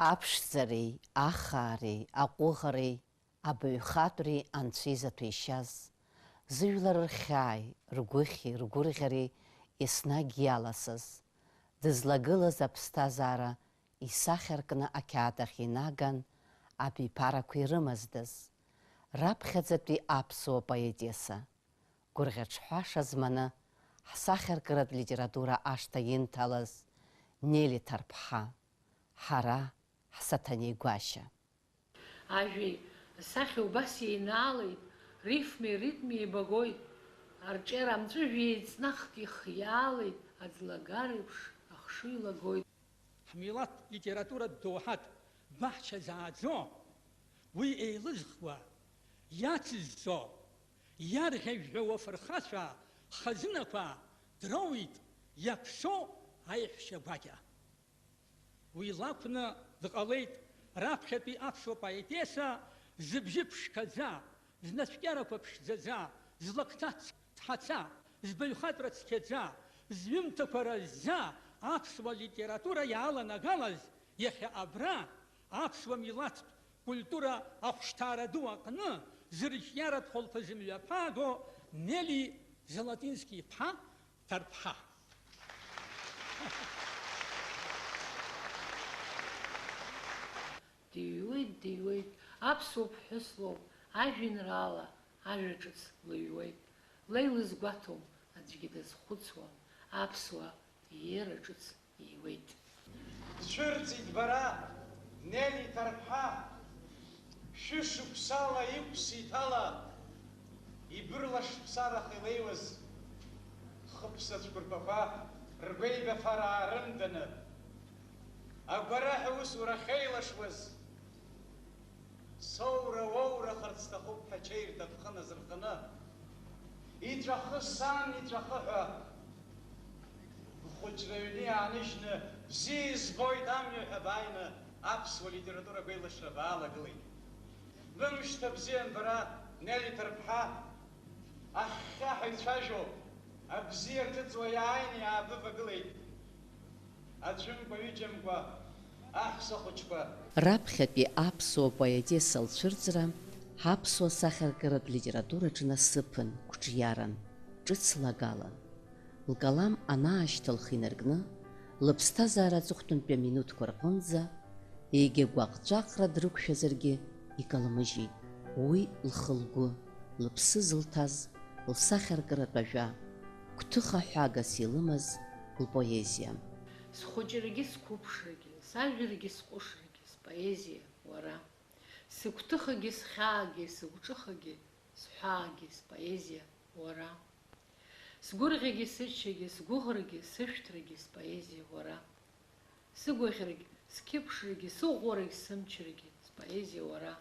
Аԥшӡареи, ахаареи, аҟәыӷареи, абаҩхатәреи анцәа изаҭәеишьаз, зыжәлар рхьааи, ргәыхьи, ргәырӷьареи еснагь иаласыз, дызлагылаз аԥсҭазаара исахьаркны ақьаад ахь инаган, абиԥарақәа ирымаздаз, раԥхьаӡатәи аԥсуа поетесса, гәырӷьаҿҳәаша зманы, ҳсахьаркыратә литература ашҭа инҭалаз Нели Ҭарԥҳа, ҳара ҳсаҭанеи Гәашьа. Ажәеи асахьа убас еинаалеит, рифмеи ритми еибагоит, арҿиара амҵәыжәҩа еиҵнахт, ихиаалеит, аӡлагара еиԥш ахшыҩ лагоит. Ҳмилаҭ литературатә доуҳатә баҳчазааӡо, уи еилызхуа, иацызҵо, иарӷьажәҳәауа фырхацәа, хазынақәа дроуит иаԥсоу аиҳәшьа гәакьа. Уи лакәны дҟалеит раԥхьатәи аԥсуа поетесса зыбжьы ԥшқаӡа, знацәкьарақәа ԥшӡаӡа, злакҭа ҭҳаца, збаҩхатәра цқьаӡа, зҩымҭақәа разӡа аԥсуа литература иааланагалаз иахьа абра аԥсуа милаҭтә культура ахәшҭаара ду аҟны зырҿиаратә хәылԥазы мҩаԥааго Нели Золотински-иԥҳа Ҭарԥҳа. Диҩуеит, аԥсуа ԥҳәыс лоуп, ажәеинраала, ажәа ҿыц лыҩуеит. Леилызгәаҭом, аӡәгьы дазхәыцуам, аԥсуа иера ҿыц ииуеит. Дцәырҵит бара, Нели Ҭарԥҳа, шәышықәсала иқәсит ала, ибырлашԥсараха илеиуаз, хыԥса цәқәырԥақәа ргәеибафараа рымданы, агәараҳәа усура ахьеилашуаз, соура уоурахарц сҭахуп ҳәа ачеирҭа аԥхы назырханы, иҵәахы сан, иҵәахы ҳәа, бхәыҷра аҩны иааныжьны, бзиа избоит амҩа ҳәа бааины, аԥсуа литература агәеилашра баалагылеит. Бымшьҭа бзиан бара, Нели Ҭарԥҳа, ахьхьаҳәа ицәажәо, абзиа рҿыҵуа иааины иаабывагылеит. Аӡәымкәа, ҩыџьамкәа, аҳәса хәыҷқәа. Раԥхьатәи аԥсуа поетесса лцәырҵра ҳаԥсуа сахьаркыратә литератураҿы насыԥын, қәҿиаран, ҿыцлагалан. Лкалам анаашьҭылх инаркны, лыԥсҭазаара аҵыхәтәантәи аминуҭқәа рҟынӡа, егьа гәаҟ-ҵәаҟра дрықәшәазаргьы икалмыжьит. Уи лхы-лгәы, лыԥсы зылҭаз, лсахьаркыратә ажәа, гәҭыха ҳәагас илымаз лпоезиа. Схәыҷрагьы сқәыԥшрагьы, сажәрагьы сҟәышрагьы, споезиа уара. Сыгәҭыхагьы, схьаагьы, сыгәҿыхагьы, сҳәаагьы, споезиа уара. Сгәырӷьагьы, сыччагьы, сгәыӷрагьы, сышәҭрагьы, споезиа уара. Сыгәаӷьрагьы, сқьыԥшрагьы, сыӷәӷәарагьы, сымчрагьы, споезиа уара.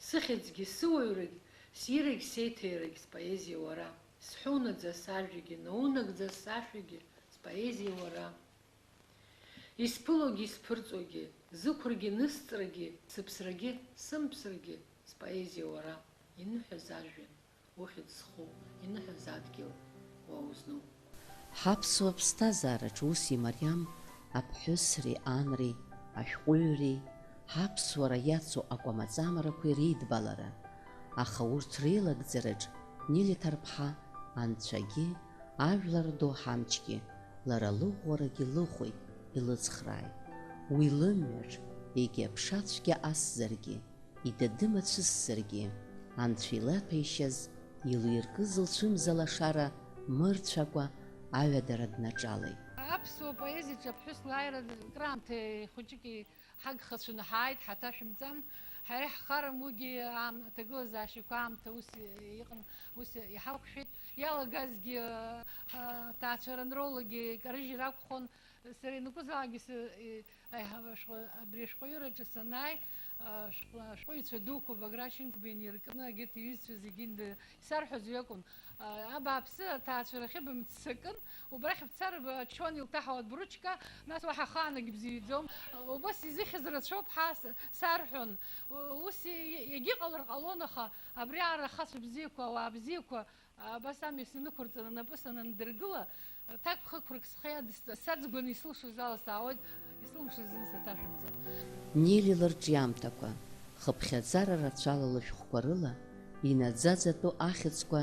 Сыхьӡгьы, сыуаҩрагьы, сирагьы, сеиҭаирагьы, споезиа уара. Сҳәунаӡа сажәагьы, наунагӡа сашәагьы, споезиа уара. Исԥылогьы, исԥырҵуагьы, зықәрагьы, нысҵрагьы, сыԥсрагьы, сымԥсрагьы, споезиа уара. Иныҳәаз ажәҩан, ухьӡ зху, иныҳәаз адгьыл, уа узну. Ҳаԥсуа ԥсҭазаараҿ ус имариам аԥҳәысреи, анреи, ашәҟәыҩҩреи, ҳаԥсуара иацу акәамаҵамарақәеи реидбалара, аха урҭ реилагӡараҿ Нели Ҭарԥҳа анцәагьы, ажәлар ду ҳамчгьы, лара лыӷәӷәарагьы лыхәеит, илыцхрааит. Уи лымҩаҿ, егьа ԥшацәгьа асзаргьы, идадымацәыссаргьы, анцәа илаҭәеишьаз, илиркыз лцәымза лашара мырцәакәа аҩадара днаҿалеит. Аԥсуа поезиаҿы аԥҳәыс лааира краамҭа хәыҷыки ҳагхацәаны ҳааит, ҳаҭашәымҵан. Ҳара ҳхарам уигьы аҭагылазаашьақәа аамҭа ус иҟан, ус иҳақәшәеит. Иалагазгьы ҭаацәаранроулагьы икарыжьыр акәхон. Сара инакәызаалакгьы абри ашәҟәыҩҩраҿы санааи, ашәҟәыҩҩцәа дуқәа Баграт-Шьынқәба иниркны, егьырҭ иҩызцәа зегьы исарҳәаз уи акәын. Абааԥсы аҭаацәарахьы бымццакын, убрахь бцар бчон илҭаҳауа бручка, нас уаҳа ахаанагьы бзиаӡом. Убас изыхьыз рацәоуп ҳа сарҳәон. Ус иагьыҟалар ҟалон, аха абри аара ахацәа бзиақәа, ауаа бзиақәа абас амҩа санықәырҵаны напы санандыргыла, ҭакԥхықәрак схы иадысҵа, саӡгәаны исылшоз ала саауеит, ислымшаз зны саҭашәымҵан. Нели лырҿиамҭақәа, хыԥхьаӡара рацәала лышәҟәқәа рыла, инаӡаӡатәу ахьыӡқәа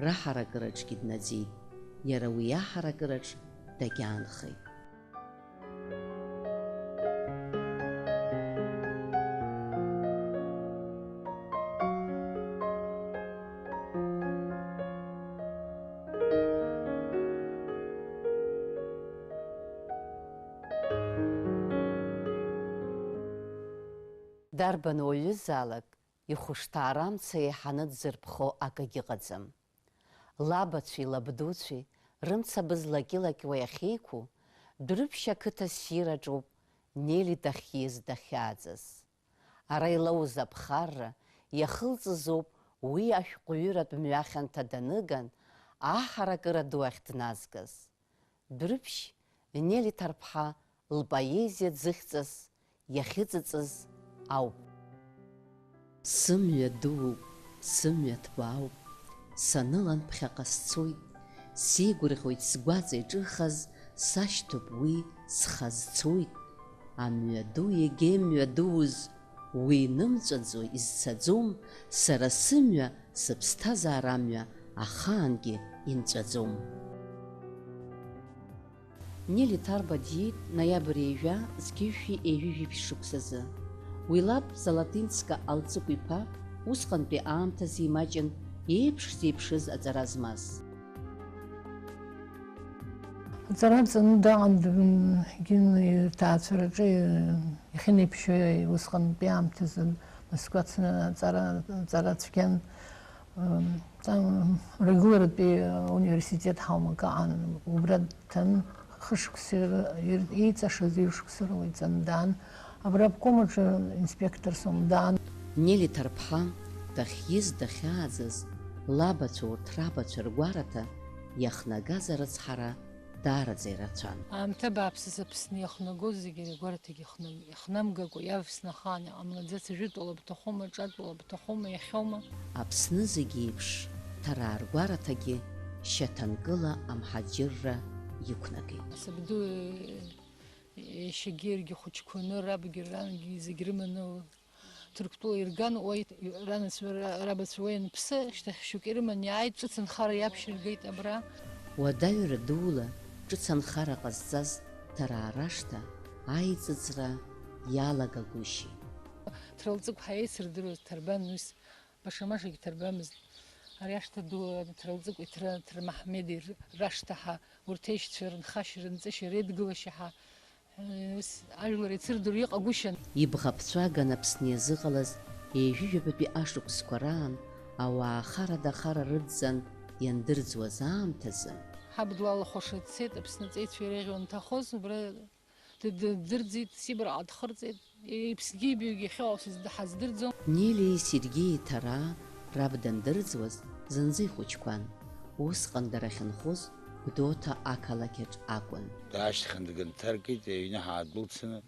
раҳаракыраҿгьы днаӡеит, иара уи аҳаракыраҿ дагьаанхеит. Дарбан уаҩызаалак ихәышҭаара амца еиҳаны дзырԥхо акагьы ыҟаӡам. Лабацәеи лабдуцәеи рымца бызлаки-лакьуа иахьеиқәу, Дәрыԥшь ақыҭа ссираҿоуп Нели дахьиз дахьааӡаз. Ара илоуз аԥхарра иахылҵызоуп уи ашәҟәҩыратә мҩахьанҭа даныган, аҳаракыра ду ахь дназгаз. Дәрыԥшь Нели Ҭарԥҳа лпоезиа ӡыхьҵас иахьыҵыҵыз ауп. Сымҩа дууп, сымҩа ҭбаауп, санылан ԥхьаҟа сцоит, сеигәырӷьоит сгәаҵа иҿыхаз, сашьҭоуп уи схазцоит. Амҩаду егьа мҩадуз, уи нымҵәаӡо изцаӡом, сара сымҩа, сыԥсҭазаара амҩа, ахаангьы инҵәаӡом. Нели Ҭарба диит ноиабр еижәа зқьышәи еижәижәиԥшь шықәсазы. Уи лаб Залатинска Алҵыкә-иԥа усҟантәи аамҭазы имаҷын еиԥш зеиԥшыз аҵара змаз. Аҵара ҵаны даҟан ҭаацәараҿы иахьынеиԥшьо усҟантәи аамҭазы насгәацны аҵара цәгьан. Регуларатәи университет ҳаумакы аҟан, убра дҭан хышықәса ииҵашаз ҩышықәса рыла иҵаны даан. Абрабком аҿы инспекторс даан. Нели Ҭарԥҳа дахьиз дахьааӡаз, лабацәа урҭ рабацәа ргәараҭа иахнагаз арыцҳара даараӡа ирацәан. Аамҭа бааԥсыз Аԥсны иахнагоз зегьы ргәараҭагьы ихнамгакәа иавсны ахаан иҟамлаӡац ажәытәала бҭахома, ҿатәала бҭахома, иахьоума. Аԥсны зегьы еиԥш, ҭараа ргәараҭагьы шьаҭанкыла амҳаџьырра иқәнагеит. Сабду ешьагьы хәыҷқәаны рабгьы рангьы зегьы рыманы Ҭырқәтәыла ирган, рабацәа уа ианԥсы, шьҭахь шьоук ирыманы иааит, ҿыц анхара иаԥшьыргеит абра. Уадаҩра дула ҿыц анхара ҟазҵаз ҭараа рашҭа аиҵыҵра иалагагәышьеит. Ҭралҵыкә ҳаицырдыруаз Ҭарбан ус башамашагьы ҭарбамызт. Ари ашҭа ду Ҭралҵыкәи Ҭырмаҳмеди рашҭа урҭ аишьцәа рынхашьа, рынҵышьа, реидгылашьа ажәлар ицырдыру иҟагәышьан. Ибӷаԥцәа аган Аԥсны иазыҟалаз еижәижәабатәи ашықәсқәа раан, ауаа хара-дахара рыдҵан иандырӡуаз аамҭазы, ҳаб длалахәаша дцеит, Аԥсны ҵеицәа иреиӷьу анҭахоз, убра ддырӡит, Сибраҟа дхырҵеит, иԥсгьы ибаҩгьы иахьыҟоу ҳаздырӡом. Нелии Сергеии ҭараа раб дандырӡуаз зынӡа ихәыҷқәан, усҟан дара ахьынхоз Гәдоуҭа ақалақьаҿ акәын. Даашьҭхан дгынҭаркит, аҩны ҳаадәылцаны,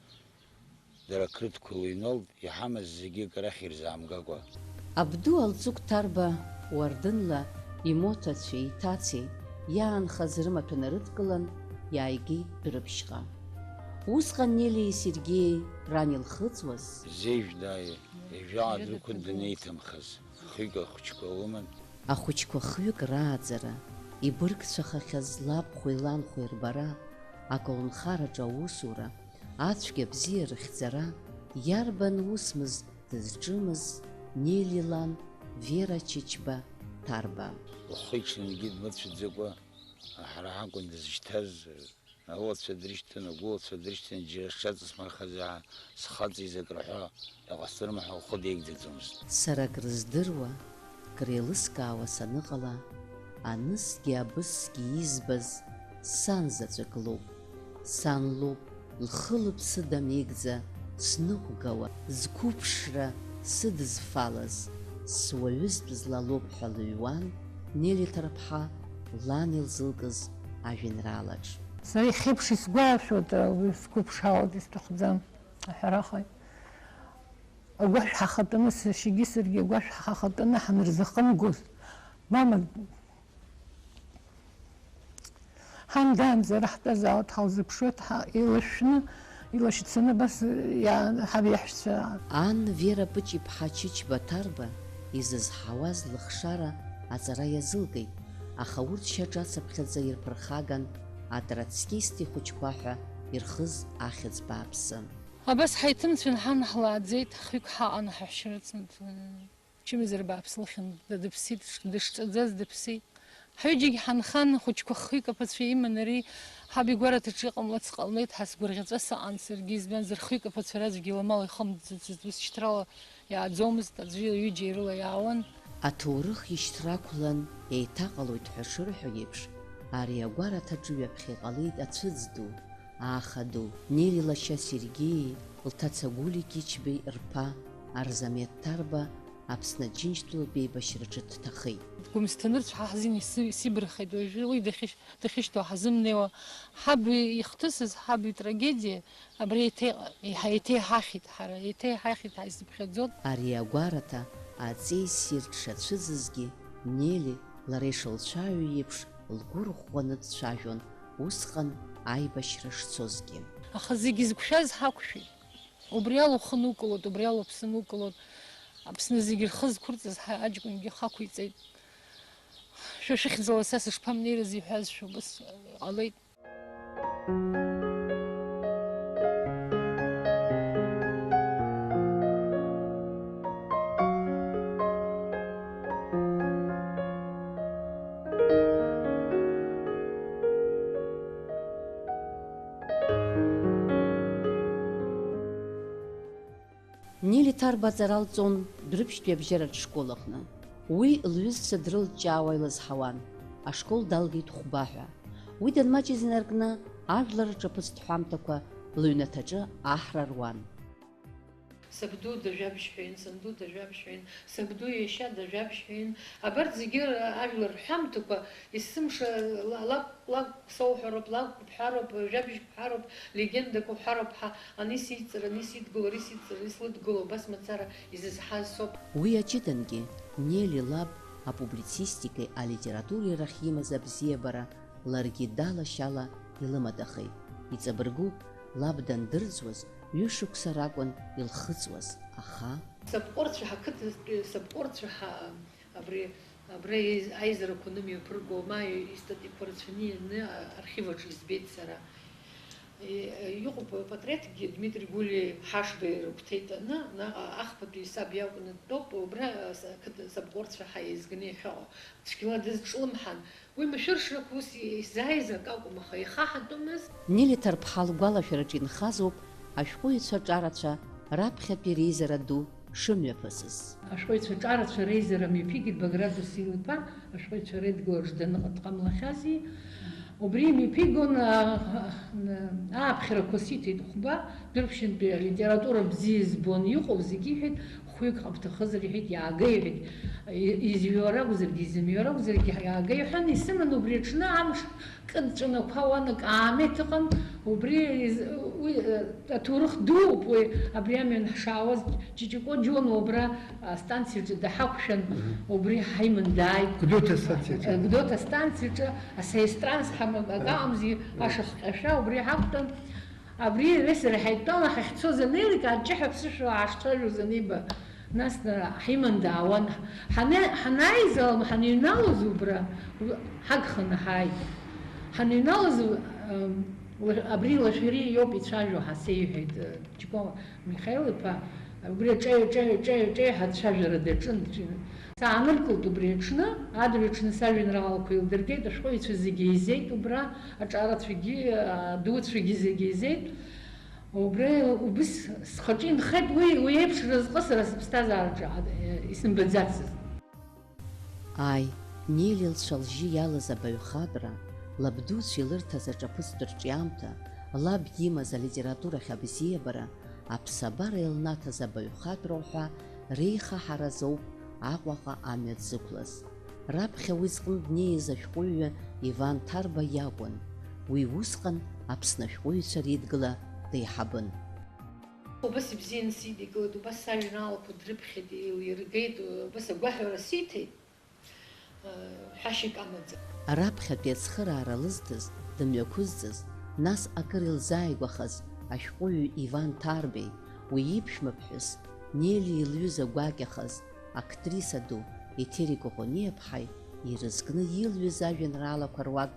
дара қырҭқәа лыҩналт, иҳамаз зегьы арахь ирзаамгакәа. Абду Алҵыкә Ҭарба уардынла имоҭацәеи иҭацеи иаанхаз рымаҭәа нарыдкылан, иааигеит Дәрыԥшьҟа. Усҟан Нелии Сергеии ран илхыҵуаз, Зеижә дааie, еижәала дрықәын данеиҭамхаз, хҩык ахәыҷқәа лыман. Ахәыҷқәа хҩык рааӡара, ибыргцәахахьаз лабхәеи ланхәеи рбара, аколнхараҿы аусура, ацәгьа бзиа рыхьӡара, иарбан усмыз дызҿымыз Нели лан Вера Чичба Ҭарба. Лхы иҽынгьы дмыцәаӡакәа, ҳара ҳакәын дызшьҭаз, ауацәа дрышьҭан, агәылацәа дрышьҭан, џьара сҽаҵысмырхаз схаҵа изакрыҳәа иҟасҵарыма ҳәа лхы деигӡаӡомызт. Сара акрыздыруа, креилыскаауа саныҟала, анысгьы абысгьы избаз сан заҵәык лоуп. Сан лоуп, лхы-лыԥсы дамеигӡа сныҟәгауа, зқәыԥшра сыдызфалаз, суаҩызтә злалоуп ҳәа лыҩуан Нели Ҭарԥҳа лан илзылкыз ажәеинраалаҿ. Сара ихьыԥш исгәаашәоит, уи сқәыԥшаауа исҭахӡам аҳәараха. Агәашә ҳахатәаны, сашьагьы саргьы агәашә ҳахатәаны ҳанырзахымгоз, мама ҳамдаамзар ҳтәазаауеит, ҳалзыԥшуеит, еилашәны илашьцаны бас ҳабиаҳәшьцәа. Ан Вера Пыҷ-иԥҳа Чычба Ҭарба изызҳауаз лыхшара аҵара иазылгеит, аха урҭ шьаҿацыԥхьаӡа ирԥырхаган атроцкисти хәыҷқәа ҳәа ирхыз ахьӡ бааԥсы. Абас ҳаиҭымцәан ҳан ҳлааӡеит, хҩык ҳаҟан ҳаҳәшьраҵны, чымазара бааԥсы лыхьын, дыԥсит, дышҿаӡаз дыԥсит. Ҳҩыџьагьы ҳанхан, хәыҷқәа хҩык аԥацәа иман, ари ҳаб игәараҭаҿы иҟамлац ҟалмеит, ҳасгәырӷьаҵәа саҟан саргьы, избанзар хҩык аԥацәа рацәгьы ламала ихымӡацызт, ус шьҭрала иааӡомызт, аӡәы ҩыџьа ирыла иаауан. Аҭоурых ишьҭрақәлан еиҭаҟалоит ҳәа шырҳәо еиԥш, ари агәараҭаҿы ҩаԥхьа иҟалеит ацәыӡ ду, ааха ду, Нели лашьа Сергеии, лҭаца Гәлиа Кьычбеи рԥа Арзамеҭ Ҭарба Аԥсны Аџьынџьтәылатә еибашьраҿы дҭахеит. Гәымсҭанырцә ҳа ҳазин исибархеит уажәы, уи дахьышьҭоу ҳазымнеиуа, ҳаб ихҭысыз, ҳаб итрагедиа, абри еиҭеиҳахит ҳара, еиҭеиҳахит ҳаизыԥхьаӡот. Ари агәараҭа аҵеи ссир дшацәыӡызгьы, Нели лара ишылцәаҩо еиԥш лгәы рӷәӷәаны дцәажәон, усҟан аибашьра шцозгьы. Аха зегьы зықәшәаз ҳақәшәеит. Убри ала ухы нукылот, убри ала уԥсы нукылот. Аԥсны зегьы рхы зқәырҵаз аҷкәынгьы хақәиҵеит. Шәышыхьӡала са сышԥамнеирыз иҳәазшәа убас ҟалеит. Нели Ҭарба аҵаралҵон Дәрыԥшьтәи абжьаратә школ аҟны. Уи лҩызцәа дрылҷҷаауа илызҳауан, ашкол далгеит Хәба-ҳәа. Уи данмаҷыз инаркны ажәлараҿы аԥыҵтә ҳәамҭақәа лыҩнаҭаҿы аҳра руан. Сабду дажәабжьҳәаҩын, санду дажәабжьҳәаҩын, сабду иашьа дажәабжьҳәаҩын. Абарҭ зегьы ажәлар рҳәамҭақәа есымша лакә соуҳәароуп, лакә бҳәароуп, жәабжь бҳәароуп, легендақәа бҳәароуп ҳа ани сидҵыр, ани сидгыло, ари сидҵыр, ари слыдгыло, убас мацара изызҳаз соуп. Уи аҷыдангьы Нели лаб апублицистикеи алитературеи рахь имаз абзиабара ларгьы далашьала илымадахеит. Иҵабыргуп, лаб дандырӡуаз ҩышықәса ракәын илхыҵуаз, аха Сапҟәырцәа ҳақыҭантәи сапҟәырцәа абри аизарақәа нымҩаԥырго, ма истатиақәа рацәаны ианы архиваҿы избеит сара. Иҟоуп патреҭкгьы Дмитри Гәлиа ҳашбеи рыгәҭеит, ахԥатәи саб иакәны дтәоуп, убра сапҟәырцәа ҳаизганы иҳәаҟо. Цәгьала дазҿлымҳан. Уи машәыршрақәа ус изааизак акәым, аха ихаҳатәымызт. Нели Ҭарԥҳа лгәалашәараҿы инхазоуп ашәҟәыҩҩцәа ҿарацәа раԥхьатәи реизара ду шымҩаԥысыз. Ашәҟәыҩҩцәа ҿарацәа реизара мҩаԥигеит Баграт Васил-иԥа, ашәҟәыҩҩцәа реидгылаҿ дҟамлахьази. Убри мҩаԥигон ааԥхьарақәа сиҭеит Хәба, Дәрыԥшьынтәи алитература бзиа збон, иҟоу зегьы иҳәеит, хәҩык ҟабҭахызар иҳәеит, иаагеи иҳәеит, изҩуа ракәзаргьы, изымҩуа ракәзаргьы иаагеи иҳәан, исыман убри аҽны амш кыдҿанақәауан, каамеҭ ыҟан, убри аҭоурых дууп, уи абри амҩан ҳшаауаз Ҷиҷико Џьон убра астанциаҿы даҳақәшәан, убри ҳаиман дааит. Гәдоуҭа астанциаҿы асаестранс акаамзи ашахҟьашәа убри ҳақәтәан, абри реисара ҳаидтәалан ҳахьцоз анеиликаа аҷҷаҳәа ԥсышәала ҳашцәажәоз аниба. Нас ҳиман даауан. Ҳанааиз ҳаныҩналоз убра, ҳагханы ҳааит. Ҳаныҩналоз абри лашәири иоуп ицәажәо ҳасеиҳәеит Ҷико Михаил-иԥа, убри ҿаҩ-ҿаҩ ҳацәажәара даҿын. Сааныркылт убри аҽны, адырҩаҽны сажәеинраалақәа еилдыргеит, ашәҟәыҩҩцәа зегьы еизеит убра, аҿарацәагьы, адуцәагьы зегьы еизеит. Убри убыс схаҿы инхеит, уи еиԥш разҟы сара сыԥсҭазаараҿы исымбаӡацызт. Аи, Нели лцәа лжьы иалаз абаҩхатәра, лабдуцәа илырҭаз аҿаԥыцтә рҿиамҭа, лаб имаз алитературахь абзиабара, аԥсабара илнаҭаз абаҩхатәра ҳәа реихаҳаразоуп Аҟәаҟа амҩа дзықәлаз. Раԥхьа уи зҟны днеиз ашәҟәыҩҩы Иван Ҭарба иакәын. Уи усҟан Аԥсны ашәҟәыҩҩцәа реидгыла деиҳабын. Убас ибзианы сидикылеит, убас сажәеинраалақәа дрыԥхьеит, илиргеит, убас агәаҳәара сиҭеит, ҳәашьак амаӡам. Раԥхьатәи ацхыраара лыздыз, дымҩақәызҵаз, нас акыр илзааигәахаз, ашәҟәыҩҩы Иван Ҭарбеи, уи иԥшәмаԥҳәыс Нели илҩыза гәакьахаз актриса ду Еҭери Коӷониаԥҳаи ирызкны илҩыз ажәеинраалақәа руак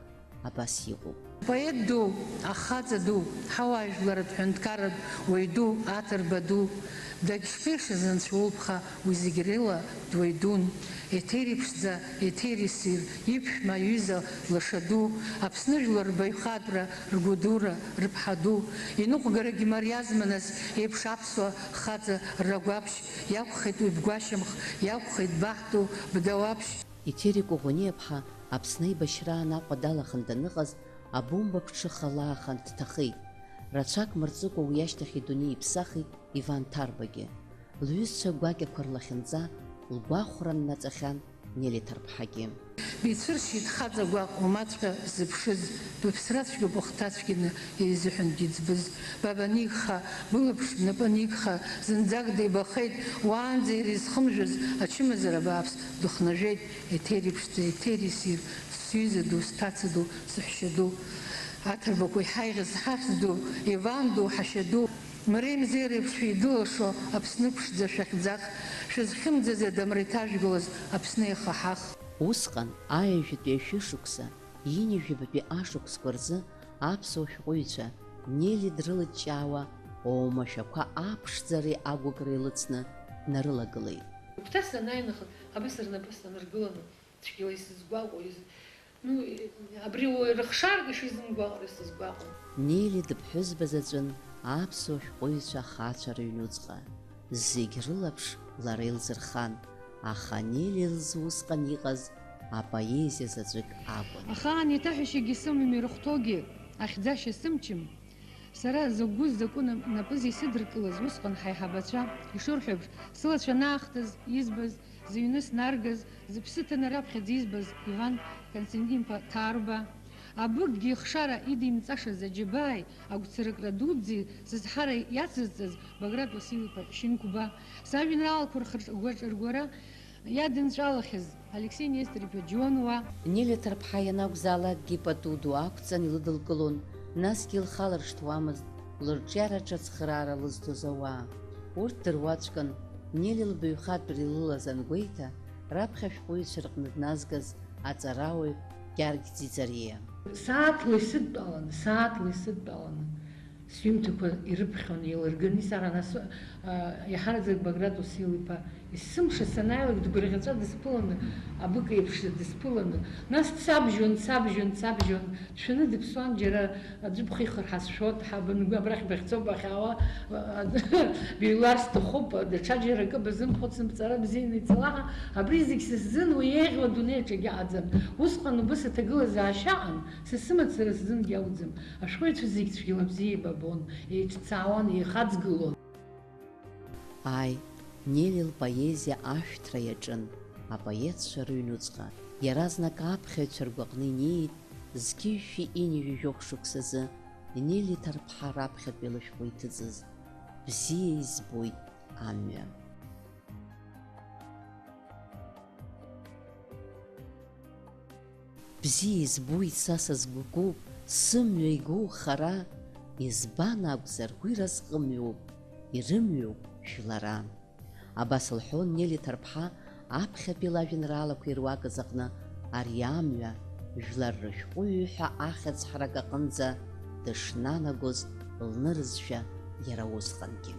абас иҟоуп. Поет ду, ахаҵа ду, ҳауаажәларатә ҳәынҭқарратә уаҩ ду, аҭырба ду, дагьшԥеишаз анцәа улԥха уи зегь рыла дуаҩ дун, Еҭери ԥшӡа, Еҭери ссир, иԥшәма аҩыза лаша ду, Аԥсны жәлар рбаҩхатәра, ргәыдура, рыԥҳа ду, иныҟәгарагьы мариазма нас еиԥш аԥсуа хаҵа рагәаԥшь, иақәхеит уи бгәашьамх, иақәхеит баҳту бдауаԥшь. Еҭери Коӷониаԥҳа Аԥсны аибашьра Анаҟәа далахан даныҟаз, абомба ԥҽыха лаахан дҭахеит. Рацәак мырҵыкәа уи ашьҭахь идунеи иԥсахит Иван Ҭарбагьы. Лҩызцәа гәакьақәа рлахьынҵа лгәахәра ннаҵахьан Нели Ҭарԥҳагьы. Бицәыршьит хаҵа гәаҟ умаҵәҟьа зыԥшыз, быԥсрацәгьоуп ухҭацәгьаны изыҳәан диӡбыз. Бабанигха, былаԥш бнапы нигха, зынӡак деибахеит, уаанӡа иара изхымжәыз ачымазара бааԥс дыхнажәеит. Еҭери ԥшӡа, Еҭери ссир, сҩыза ду, сҭаца ду, сыҳәшьа ду, аҭырбақәа иҳаиӷьыз ҳахьӡ ду, Иван ду, ҳашьа ду. Мреимзеир еиԥш шәидылашо Аԥсны ԥшӡа шәахьӡах, шәызхьымӡаз адамра иҭажәгалаз Аԥсны иахаҳах. Усҟан аҩажәатәи ашәышықәса, инижәабатәи ашықәсқәа рзы аԥсуа шәҟәыҩҩцәа Нели дрылыҷҷаауа оумашәақәа аԥшӡареи агәыкреи лыцны днарылагылеит. Ԥҭа санааинаха, абас рнапы снаныргыланы, цәгьала исызгәаҟуа, абри рыхшарга шизымгәаҟра исызгәаҟуан. Нели дыԥҳәызба заҵәын аԥсуа шәҟәыҩҩцәа ахацәа рыҩнуҵҟа. Зегь рылаԥш лара илзырхан, аха Нели лзы усҟан иҟаз апоезиа заҵәык акәын. Ахаан еиҭаҳәашьагьы сымам ирыхәҭоугьы, ахьӡашьа сымчым. Сара закәыз закәу напыз исыдыркылаз усҟан ҳаиҳабацәа ишырҳәабж, сылацәа наахтыз избаз, зыҩны снаргаз, зыԥсы ҭаны раԥхьаӡа избаз Иван Константин-ԥа Ҭарба, абыкгьы ихшара идимҵашаз аџьабааи, агәцаракра дуӡӡеи зызҳара иацызҵаз Баграт Василий-ԥа Шьынқәба, сажәеинраалақәа ргәара иадынҵәалахьаз Алексей Нестор-иԥа Џьонуа. Нели Ҭарԥҳа ианакәзаалакгьы пату ду ақәҵан илыдылкылон, насгьы илхалыршҭуамызт лырҿиараҿы ацхыраара лызҭоз ауаа. Урҭ дыруаӡәкын, Нели лбаҩхатәра илылаз ангәеиҭа, раԥхьа шәҟәыҩҩцәа рҟны дназгаз аҵарауаҩ Гьаргь Ӡиӡариа. Сааҭла исыдтәаланы, сҩымҭақәа ирыԥхьон, еилырганы исаара, нас иаҳараӡак Баграт Василий-ԥа исымша санааилак дгәырӷьаҵәа дысԥыланы, абык еиԥш дысԥыланы, нас дсабжьон, дшәаны дыԥсуан, џьара аӡәы ихыр ҳазшәот, абрахь бахьцо бахьаауа, быҩлар сҭахуп, даҽаџьара акы базымхәыцны бҵара бзианы ицалаха, абри зегь сыззын уи еиӷьуа адунеи аҿы агьааӡам. Усҟан убыс аҭагылазаашьаҟан, са сымацара сзынгьы акәӡам. Ашәҟәыҩҩцәа зегь цәгьала бзиа еибабон, еиҿцаауан, еихаҵгылон. Аи, Нели лпоезиа ашәҭра иаҿын, апоетцәа рыҩнуҵҟа. Иаразнак аԥхьаҩцәа ргәаҟны инеит, зқьышәи инижәижәох шықәсазы Нели Ҭарԥҳа раԥхьатәи лышәҟәы иҭыҵыз бзиа избоит амҩа. Бзиа избоит са сазгәыкуп, сымҩа игоу хара, избан акәзар уи разҟымҩоуп, ирымҩоуп жәлара. Абас лҳәон Нели Ҭарԥҳа аԥхьатәи лажәеинраалақәа ируакыз аҟны ари амҩа жәлар рышәҟәыҩҩы ҳәа ахьӡ ҳарак аҟынӡа дышнанагоз лнырызшәа иара усҟангьы.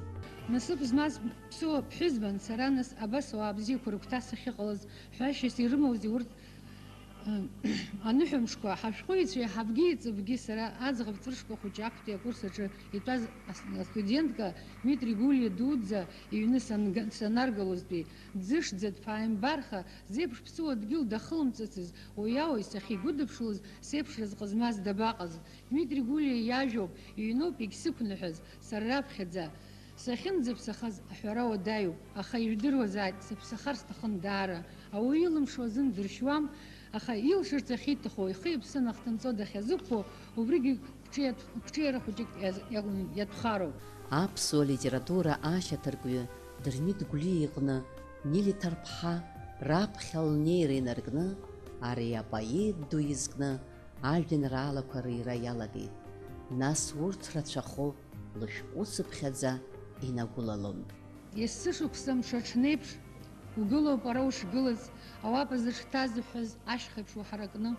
Насыԥ змаз ԥсуа ԥҳәызбан сара, нас абас ауаа бзиақәа рыгәҭа сахьыҟалаз ҳәашьас ирымоузеи урҭ аныҳәамшқәа, ҳашәҟәыҩҩцәеи ҳабгьы ҵыбгьы сара аӡӷаб ҵәрышкәа хәыҷы актәи акурс аҿы итәаз астудентка Дмитри Гулиа дуӡӡа иҩны санаргалозтәи ӡышӡа дԥааимбарха, зеиԥш ԥсуа дгьыл дахылымҵыцыз, уиауеи сахьигәыдыԥшылоз сеиԥш разҟы змаз дабаҟаз. Дмитри Гулиа иажәоуп, иҩноуп егьсықәныҳәаз, сара раԥхьаӡа сахьынӡаԥсахаз аҳәара уадаҩуп, аха ижәдыруазааит, сыԥсахар сҭахын даара. Ауаҩы илымшо азын дыршьуам, аха илшарц ахьиҭаху, ихы иԥсы нахҭынҵо дахьазықәԥо, убригьы қәҿиара хәыҷык иатәхароуп. Аԥсуа литература ашьаҭаркҩы Дырмит Гәлиа иҟны Нели Ҭарԥҳа раԥхьа лнеира инаркны, ари апоет ду изкны ажәеинраалақәа рыҩра иалагеит. Нас урҭ рацәахо лышәҟәы цыԥхьаӡа инагәылалон. Есышықәса мшаҽнеиԥш угылоуп ара ушгылаз, ауапа зыҽҭазыҳәаз ашьхеиԥш уҳаракны.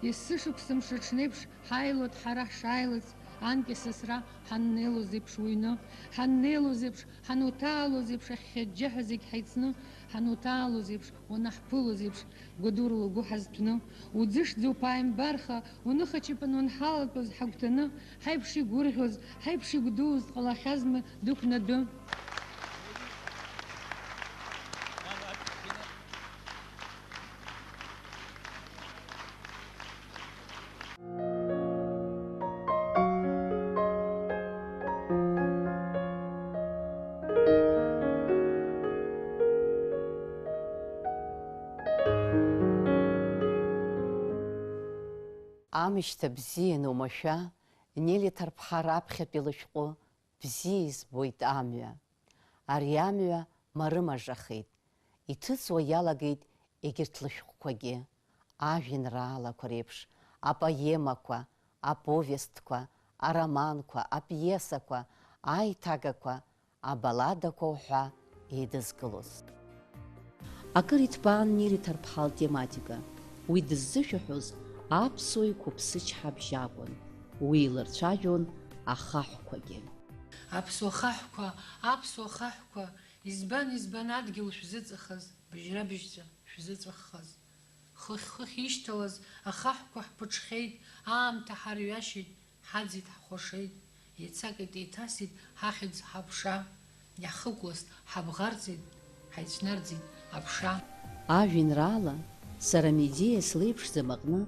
Есышықәса мшаҽнеиԥш ҳаилот ҳара ҳшааилац, анкьа сасра ҳаннеилоз еиԥш уҩны, ҳаннеилоз еиԥш, ҳануҭаалоз еиԥш ахьхьаџьаҳәа зегь ҳаицны, ҳануҭаалоз еиԥш, уанаҳԥылоз еиԥш, гәадурала угәы ҳазҭәны, уӡышӡа уԥааимбарха, уныхачаԥан уанҳалатәоз ҳагәҭаны, ҳаиԥш игәырӷьоз, ҳаиԥш игәдууз дҟалахьазма дықәнадәы. Амышьҭа бзианы умашәа, Нели Ҭарԥҳа раԥхьатәи лышәҟәы бзиа избоит амҩа. Ари амҩа марымажахеит, иҭыҵуа иалагеит егьырҭ лышәҟәқәагьы, ажәеинраалақәа реиԥш, апоемақәа, аповестқәа, ароманқәа, апиесақәа, аиҭагақәа, абаладақәа уҳәа еидызкылоз. Акыр иҭбаан Нели Ҭарԥҳа лтематика. Уи дыззышәаҳәоз аԥсуа иқәыԥсычҳабжь акәын, уи илырцәажәон ахаҳәқәагьы. Аԥсуа хаҳәқәа, избан адгьыл шәзыҵахаз, быжьра-быжьҵәа шәзыҵәаххаз. Хыхь ишьҭалаз ахаҳәқәа ҳԥыҽхеит, аамҭа ҳарҩашьеит, ҳаӡит, ҳхәашеит, еицакит, еиҭасит, ҳахьӡ ҳаԥша, иаҳхыкәласт, ҳабӷарҵеит, ҳаицәнарӡит аԥша. Ажәеинраала сара Медеиа слеиԥшӡам аҟны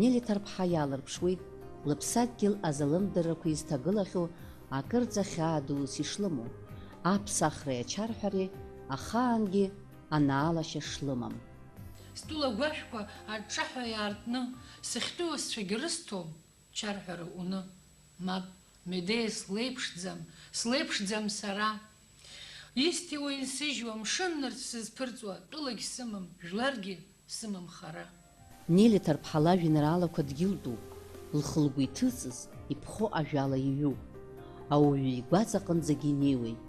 Нели Ҭарԥҳа иалырԥшуеит лыԥсадгьыл азалымдарақәа изҭагылахьоу акырӡа хьаа дуус ишлымоу, аԥсахреи ачарҳәареи ахаангьы анаалашьа шлымам. Стәыла агәашәқәа аҿаҳәа иаартны, сахьтәыуазцәагьы рысҭом, чарҳәара уны. Мап, Медеиа слеиԥшӡам сара. Исҭиуа инсыжьуа, мшыннарц сызԥырҵуа, тәылагь сымам, жәларгьы сымам хара. Нели Ҭарԥҳа лажәеинраалақәа дгьылтәуп, лхылгәы иҭыҵыз иԥхо ажәала иҩуп, ауаҩы игәаҵаҟынӡагьы инеиуеит.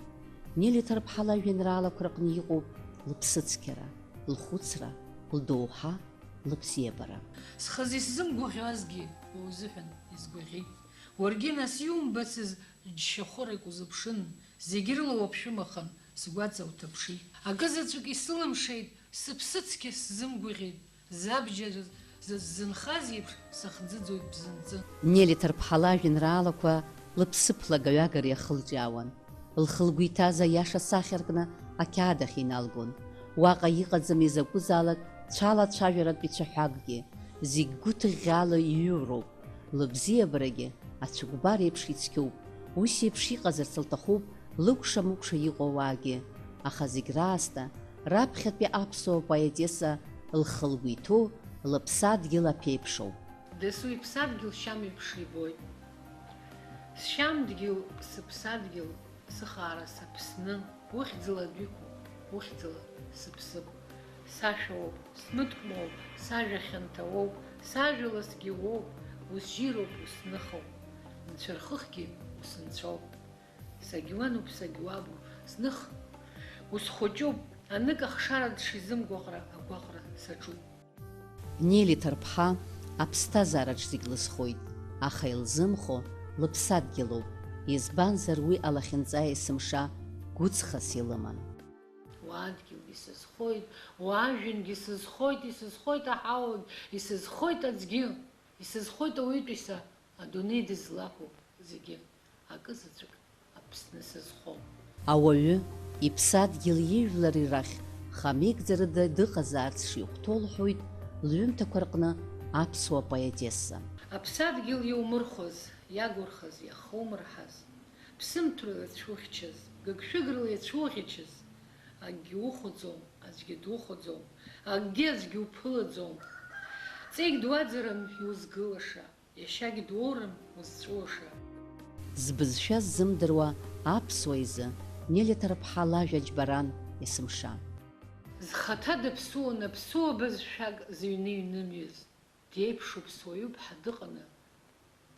Нели Ҭарԥҳа лажәеинраалақәа рҟны иҟоуп лыԥсыцқьара, лхәыцра, лдоуҳа, лыбзиабара. Схазы исзымгәаӷьуазгьы уазыҳәан изгәаӷьит. Уаргьы нас иумбацыз џьшьахәырак узыԥшын, зегьы рыла уаԥшәымахан, сгәаҵа уҭаԥшит. Акызаҵәык исылымшеит, сыԥсыцқьа сзымгәаӷьит, забџьар зынхаз еиԥш сахӡыӡоит бзанҵы. Нели Ҭарԥҳа лажәеинраалақәа лыԥсыԥлагаҩагара иахылҿиаауан. Лхылгәы иҭаз аиаша сахьаркны ақьаад ахь иналгон. Уаҟа иҟаӡам изакәызаалак цәалацәажәаратә ицәаҳәакгьы, зегь гәыҭыӷьӷьаала иҩуроуп. Лыбзиабарагьы ацәыкәбар еиԥш ицқьоуп. Ус еиԥш иҟазарц лҭахуп лыкәша-мыкәша иҟоу ауаагьы. Аха зегь раасҭа раԥхьатәи аԥсуа поетесса лхылгәы иҭоу лыԥсадгьыл аԥеиԥшоуп. Дасу иԥсадгьыл шьам еиԥш ибоит. Сшьамдгьыл, сыԥсадгьыл, сыхаара саԥсны, ухьӡала адәықәуп, ухьӡала сыԥсып. Сашәоуп, смыткәмоуп, сажәа хьанҭауоуп, сажәаласгьы уоуп, усжьироуп, усныхоуп, нцәархыхгьы усынцәоуп. Сагьуануп, сагьуабуп, зных усхәыҷуп, анык ахшара дшизымгәаҟра агәаҟра саҿуп. Нели Ҭарԥҳа аԥсҭазаараҿ зегь лызхоит, аха илзымхо лыԥсадгьылуп, избанзар уи алахьынҵа есымша гәыҵхас илыман. Уадгьылгьы сызхоит, уажәынгьы сызхоит, исызхоит аҳауагь, исызхоит аӡгьы, исызхоит ауаҩытәыҩса, адунеи дызлаҟоу зегьы, акызаҵәык Аԥсны сызхом. Ауаҩы иԥсадгьыл ижәлар ирахь хамеигӡарада дыҟазаарц шихәҭоу лҳәоит лҩымҭақәа рҟны аԥсуа поетесса. Аԥсадгьыл иумырхәаз, иагәырхаз, иахумырҳаз, ԥсымҭәрала ицәухьчаз, гыгшәыграла ицәуӷьычыз, акгьы ухәаӡом, аӡәгьы духәаӡом, акгьы аӡәгьы уԥылаӡом. Ҵеик дуаӡарым иузгылаша, иашьагь дуоурым узҵәуаша. Збызшәа ззымдыруа аԥсуа изы Нели Ҭарԥҳа лажәа џьбаран есымша. Зхаҭа даԥсуан аԥсуа бызшәак зыҩны иҩнымҩыз, деиԥшу ԥсуаҩуп ҳа дыҟаны,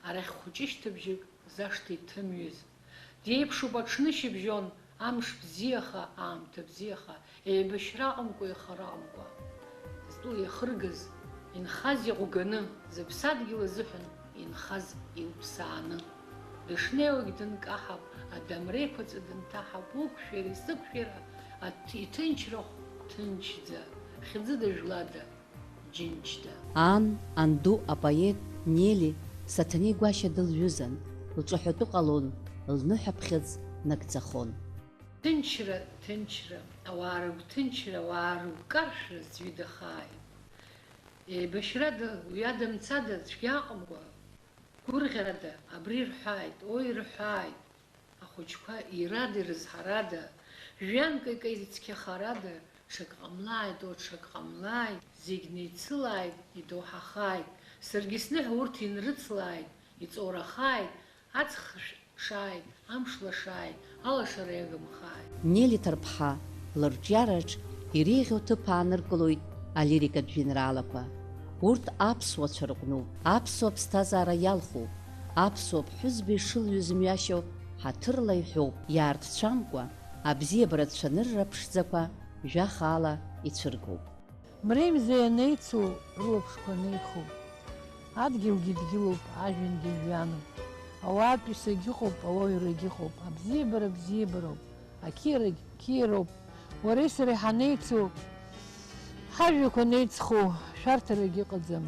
арахь хәыҷышьҭыбжьык зашҭа иҭымҩыз, Деиԥшуп аҽнышьыбжьон, амш бзиаха, аамҭа бзиаха, еибашьра аҟамкәа, ихара аҟамкәа. Зтәы иахыргаз, инхаз иҟәганы, зыԥсадгьыл азыҳәан инхаз илԥсааны. Дышнеиуагь дынкаҳап, адамра еиқәаҵәа дынҭаҳап, уқәшәира, сықәшәира, иҭынчрахә ҭынчӡа, хьӡыда жәлада, џьынџьда. Ан, анду апоет Нели Саҭанеи Гәашьа дылҩызан, лҿаҳәатәы ҟалон, лныҳәаԥхьыӡ нагӡахон. Ҭынчра, ҭынчра, ауаа рыгәҭынчра, ауаа рыгәкаршәра зҩыдахааит. Еибашьрада, уиадамцада, цәгьа аҟамкәа, гәырӷьарада, абри рҳәааит, ой рҳәааит. Ахәыҷқәа ирада, ирызҳарада, жәҩанкаика ицқьахарада, ҽак ҟамлааит, ҽак ҟамлааит, зегь неицылааит, идоуҳахааит. Саргьы сныҳәа урҭ инрыцлааит, иҵоурахааит, аҵх шааит, амш лашааит, алашара иагымхааит. Нели Ҭарԥҳа лырҿиараҿ иреиӷьу ҭыԥ ааныркылоит алирикатә жәеинраалақәа. Урҭ аԥсуацәа рҟнуп, аԥсуа ԥсҭазаара иалхуп, аԥсуа ԥҳәызба ишылҩыз мҩашьо ҳаҭырла иҳәоуп, иаартцәамкәа, абзиабара цәанырра ԥшӡақәа жәахаала ицәыргоуп. Мреимза ианеицу рылаԥшқәа неихуп. Адгьылгьы дгьылуп, ажәҩангьы жәҩануп. Ауаатәыҩса егьыҟоуп, ауаҩра егьыҟоуп. Абзиабара бзиабароуп, ақьиарагь қьиароуп. Уареи сареи ҳанеицу, ҳажәҩақәа неиҵху, шәарҭарагь ыҟаӡам.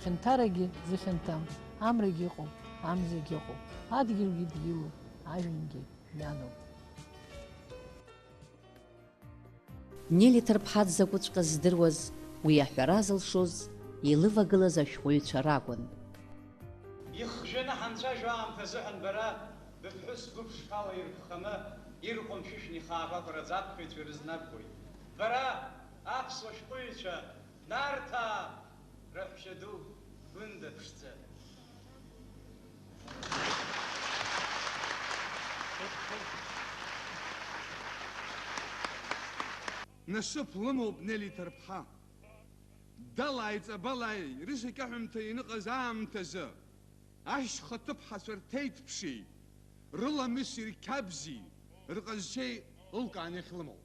Хьанҭарагьы зыхьанҭам. Амрагь ыҟоуп, амзагь ыҟоуп. Адгьылгьы дгьылуп, ажәҩангьы жәҩануп. Нели Ҭарԥҳа дзакәыҵәҟьаз здыруаз, уи аҳәара зылшоз, илывагылаз ашәҟәыҩҩцәа ракәын. Ихжәаны ҳанцәажәо аамҭазыҳәан бара, быԥҳәыс гәыԥшқала ирԥханы, ирҟәымшәышәны ихаабакәараӡа аԥхьаҩцәа ирызнабгоит. Бара, аԥсуа шәҟәыҩҩцәа, Нарҭаа, раҳәшьа ду, Гәында ԥшӡа. Насыԥ лымоуп Нели Ҭарԥҳа. Далааи ҵабалааи рышьакьаҳәымҭа иныҟаз аамҭазы, ашьха ҭыԥҳацәа рҭеиҭԥши, рыламыси рқьабзи, рҟазшьеи ылкаан иахьлымоу.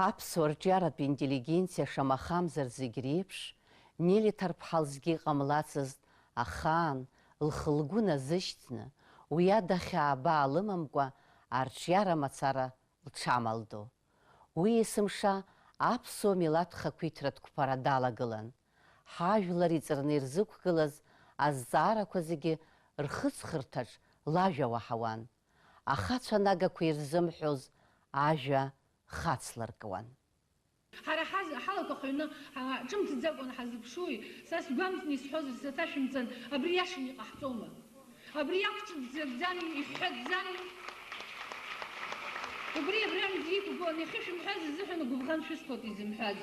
Ҳаԥсуа рҿиаратә интеллигенциа шамахамзар зегь реиԥш, Нели Ҭарԥҳа лзгьы иҟамлацызт ахаан лхы-лгәы назышьҭны, уи ада хьаабаа лымамкәа арҿиара мацара лҽамалдо. Уи есымша аԥсуа милаҭ хақәиҭратә қәԥара далагылан. Ҳажәлар иҵарны ирзықәгылаз азҵаарақәа зегьы рхыҵхырҭаҿ лажәа уаҳауан. Ахацәа нагақәа ирзымҳәоз ажәа хацларкуан. Ҳара ҳалақәа ҳаҩны ҿымҭӡакәаны ҳазыԥшуи, са сгәамҵны исҳәозар, саҭашәымҵан, абри иашан иҟаҳҵома? Абри иақәҿыӡӡакӡами, иҳәҳәатәӡами? Убри абриамҭа иқәгылан, иахьышәымҳәаз азыҳәан гәыбӷан шәысҭоит изымҳәаз.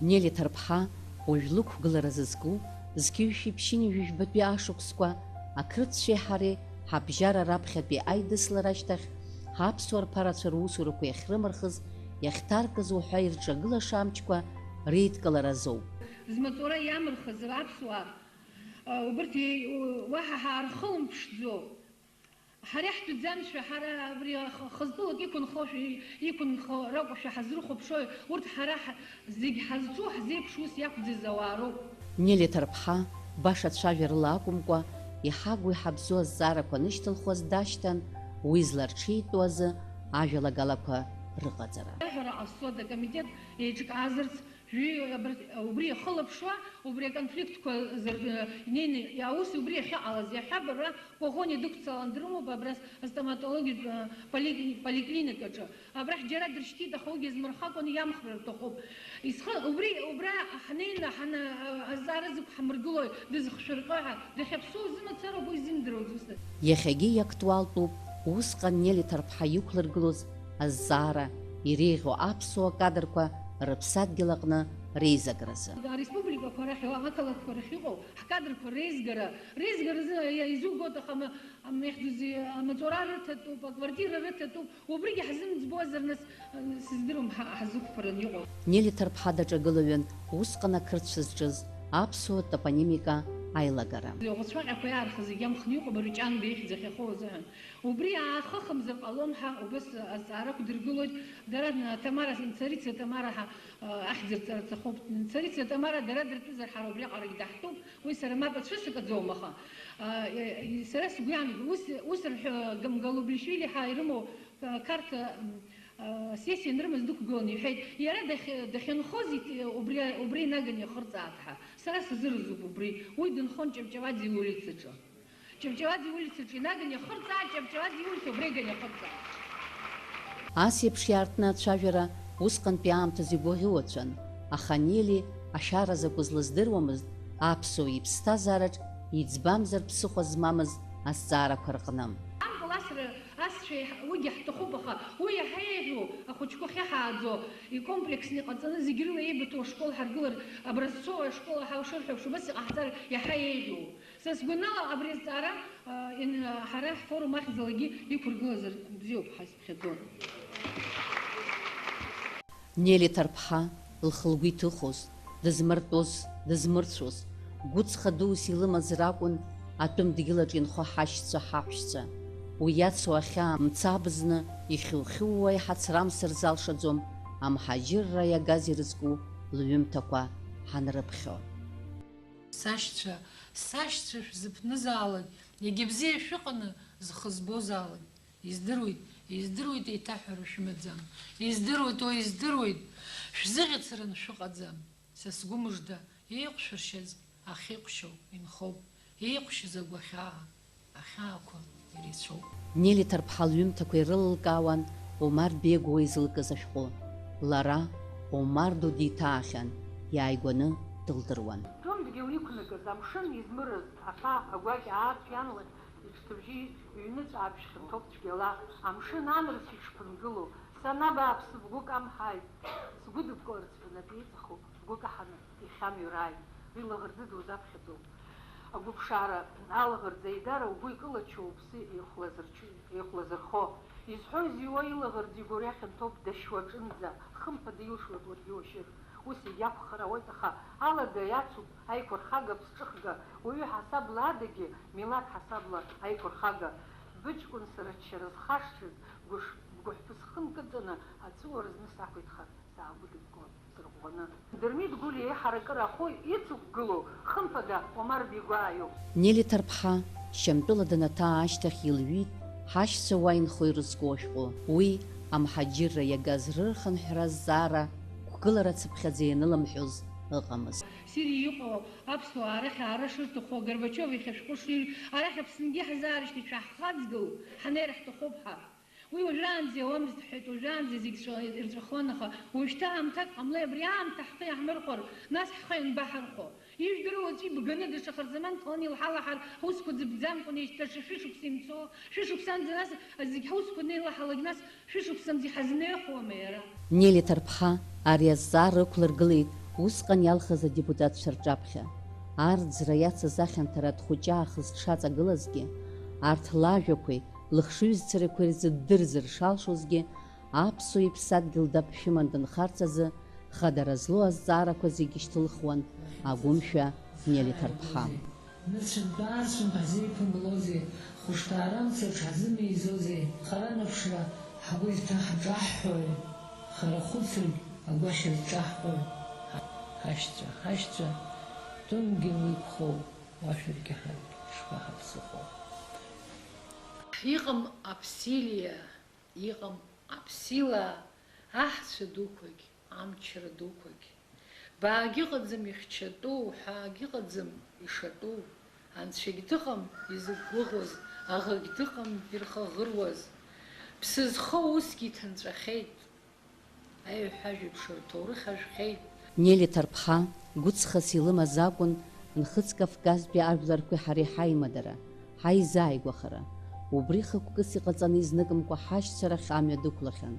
Нели Ҭарԥҳа уажә лықәгылара зызку, зқьыҩшәи ԥшьыни жәыжәбатәи ашықәсқәа, ақырҭцәеи ҳареи ҳабжьара раԥхьатәи аидыслара ашьҭахь, ҳаԥсуа рԥарацәа русурақәа иахьрымырхыз, иахьҭаркыз уҳәа ирҿагылаша амчқәа реидкыларазоуп. Змаҵура иамырхыз аԥсуаа, убырҭ уаҳа ҳаархылымԥшӡо, ҳара иаҳтәӡамшәа, ҳара абри хазтәылак иқәынхо ракәушәа ҳазрыхәаԥшои, урҭ ҳара зегь ҳазҿу ҳзеиԥш ус иақәӡыз ауаа роуп. Нели Ҭарԥҳа баша цәажәарыла акәымкәа, иҳагу иҳабзу азҵаарақәа нышьҭылхуаз дашьҭан, уи зларҽеитәу азы ажәалагалақәа рыҟаҵара. Аҳәара ҟазҵоит акомитет еиҿкаазарц, убри ихылаԥшуа, убри аконфликтқәа инеины аус убри иахьаҟалаз иахьабара Коӷониа дықәцалан дрымоуп абра астоматологиатә поликлиникаҿы. Абрахь џьара дрышьҭит, аха уигьы змырхакәаны иамхра рҭахуп. Убра ҳнеины азҵаара зықә ҳмыргылои, дызхшәырҟьо ҳәа, дахьаԥсоу зымацара угәы изымдыруаз ус. Иахьагьы иактуалтәуп усҟан Нели Ҭарԥҳа иқәлыргылоз азҵаара иреиӷьу аԥсуа кадрқәа рыԥсадгьыл аҟны реизагаразы. Ареспубликақәа рахь, ақалақьқәа рахь иҟоу ҳкадрқәа реизгаразы изугоҭахама амаҵура рыҭатәуп, аквартира рыҭатәуп, убригьы ҳзымӡбозар нас сыздыруам ҳзықәԥаран иҟоу. Нели Ҭарԥҳа даҿагылаҩын усҟан ақырҭцәа зҿыз аԥсуа топонимика аилагара. Аҟәацәаҟьақәа иаарха зегьы амхны иҟоуп рҿиамба ихьӡ ахьахоу азыҳәан. Убри аахыхымзар ҟалом ҳәа убас азҵаара қәдыргылоит. Дара Тамара, Царица Тамара ҳәа ахьӡырҵара рҭахуп. Царица Тамара дара дыртәызар ҳара убри аҟарагьы даҳтәуп. Уи сара мап ацәысыказом аха. Сара сгәы иаанагоит, ус Галублишвили ҳәа ирымоу карта сессиа нрымаз дықәгылан иҳәеит, иара дахьынхоз убри инаган иахырҵаат ҳәа. Сара сазыразуп убри. Уи дынхон Ҷавҷаваӡе иулицаҿы. Ҷавҷаваӡе иулицаҿы инаган иахырҵаат, Ҷавҷаваӡе иулица убри аган иахырҵаат. Ас еиԥш иаартны ацәажәара усҟантәи аамҭаз игәаӷьуацәан, аха Нели ашара закәыз лыздыруамызт аԥсуа иԥсҭазаараҿ иӡбамзар ԥсыхәа змамыз азҵаарақәа рҟны. Уигьы ҳҭахуп, аха уи иаҳа еиӷьу ахәыҷқәа ахьаҳааӡо икомплексны иҟаҵаны зегьы рыла еибыҭоу ашкол ҳаргылар, образцовая школа ҳшырҳәаԥшу, убас иҟаҳҵар иаҳа еиӷьу. Сара сгәанала абри азҵаара ҳара ҳфорум ахьӡалагьы иқәыргылазар бзиоуп ҳазԥхьаӡон. Нели Ҭарԥҳа лхы-лгәы иҭыхоз, дызмыртәоз, дызмырцәоз, гәыҵха дуус илымаз ракәын атәым дгьылаҿ инхо ҳашьцәа, ҳаҳәшьцәа. Уи иацу ахьаа мцабзны ихьу-хьууа иҳацрамсыр залшаӡом амҳаџьырра иагаз ирызку лҩымҭақәа ҳанрыԥхьо. Сашьцәа шәзыԥнызаалак, егьа бзиа шәыҟаны зхы збозаалак. Издыруеит еиҭаҳәара шәмаӡам. Издыруеит, шәзыӷьацараны шәыҟаӡам. Са сгәы мыжда, еиҟәшәыршьаз ахьеиҟәшьоу инхоуп, еиҟәшьыз агәахьаа, ахьаақәа ирицәоуп. Нели Ҭарԥҳа лҩымҭақәа ирылылкаауан Омар Бегуа изылкыз ашәҟәы. Лара Омар ду диҭаахьан, иааигәаны дылдыруан. Ҭәымдгьы уиқәнагаз амшын измырыз аԥа агәакьа аартә ианлак иҽҭыбжьы ҩныҵәааԥшь хьанҭоуп цәгьала, амшын анрыс иҽԥынгыло, санабааԥсы бгәы камҳааит, сгәыдыбкыларц бнапы иҵахуп, бгәы каҳаны ихьамҩрааит, уи лаӷырӡы дузаԥхьаӡоуп. Агәыԥшаара алаӷырӡ аидара угәы икылачу уԥсы еихәлазырхо. Изҳәо изиуа илаӷырӡ игәырҩа хьанҭоуп дашьуаҿынӡа, хымԥада илшуеит уаргьы уашьыр. Ус егьақәхар ауеит, аха алада иацуп аиқәырхага ԥсҿыхга, уаҩы ҳасабла адагьы милаҭ ҳасабла аиқәырхага. Быҷкәын сара ччара зхашҭыз, бгәыҳәԥы схы нкыҵаны аҵәуара зны сақәиҭхар саагәыдыбгон сырӷәӷәаны. Дырмит Гәлиа иҳаракыра ахәы иҵықәгылоу хымԥада Омар Бегуаиоуп. Нели Ҭарԥҳа Шьамтәыла данаҭаа ашьҭахь илҩит ҳашьцәа уа инхо ирызку ашәҟәы. Уи амҳаџьырра иагаз рырхынҳәра азҵаара қәгылара цыԥхьаӡа ианылымҳәоз ыҟамызт. Сириа иҟоу аԥсуаа арахь аара шырҭаху, Горбачиов ихь ашәҟәы шиҩ, арахь Аԥсынгьы ҳзаарышьҭит шәаҳхаҵгыло, ҳанеира ҳҭахуп ҳәа. Уи уажәраанӡа иауамызт ҳәеит, уажәраанӡа зегь ирҵәахуан, аха уажәшьҭа аамҭак ҟамлеи, абри аамҭа ҳхы иаҳмырхәар, нас ҳхы ианбаҳархәо. Ижәдыруа уаҵәы ибганы даҽа хырзаманк ҟаланы илҳалаҳар, ҳусқәа ӡыбӡамкәан еишьҭаша шәышықәса имцо, шәышықәсанӡа нас зегь ҳусқәа неилаҳалак, нас шәышықәсанӡа иҳазнеихуама иара. Нели Ҭарԥҳа ари азҵаара ықәлыргылеит усҟан иалхыз адепутатцәа рҿаԥхьа. Арӡра иацыз ахьанҭара дхәыҷы аахыс дшаҵагылазгьы, арҭ лажәақәеи лыхшыҩзцарақәеи рзы ддырзар шалшозгьы, аԥсуа иԥсадгьыл даԥшәыман дынхарц азы хадара злоу азҵаарақәа зегьы шьҭылхуан агәымшәа Нели Ҭарԥҳа. Нацәынтәаанцәа ҳзеиԥымлозеи, хәышҭаарамцаҿ ҳзымеизозеи, хара наԥшра ҳгәы изҭаҳҿаҳҳәои, хара хәыцрагь агәашьа зҿаҳҳәои. Ҳашьцәа, тәымгьы уиқәхоу, уашәыргьы шԥаҳаԥсыхәо. Иҟам аԥсилиа, иҟам аԥсилаа, аҳцәа дуқәагь, амчра дуқәагь. Баагьы ыҟаӡам ихьчатәу, ҳаагьы ыҟаӡам ишатәу. Анцәагь дыҟам изықәгәыӷуаз, аӷагь дыҟам ирхаӷыруаз. Ԥсы зхоу усгьы иҭанҵәахьеит. Аиҳәажәеиԥш рҭоурых ажәхьеит. Нели Ҭарԥҳа гәыҵхас илымаз акәын Нхыҵ Кавказтәи ажәларқәеи ҳареи ҳаимадара, ҳаизааигәахара. Убри хықәкыс иҟаҵаны изныкымкәа ҳашьцарахь амҩа дықәлахьан.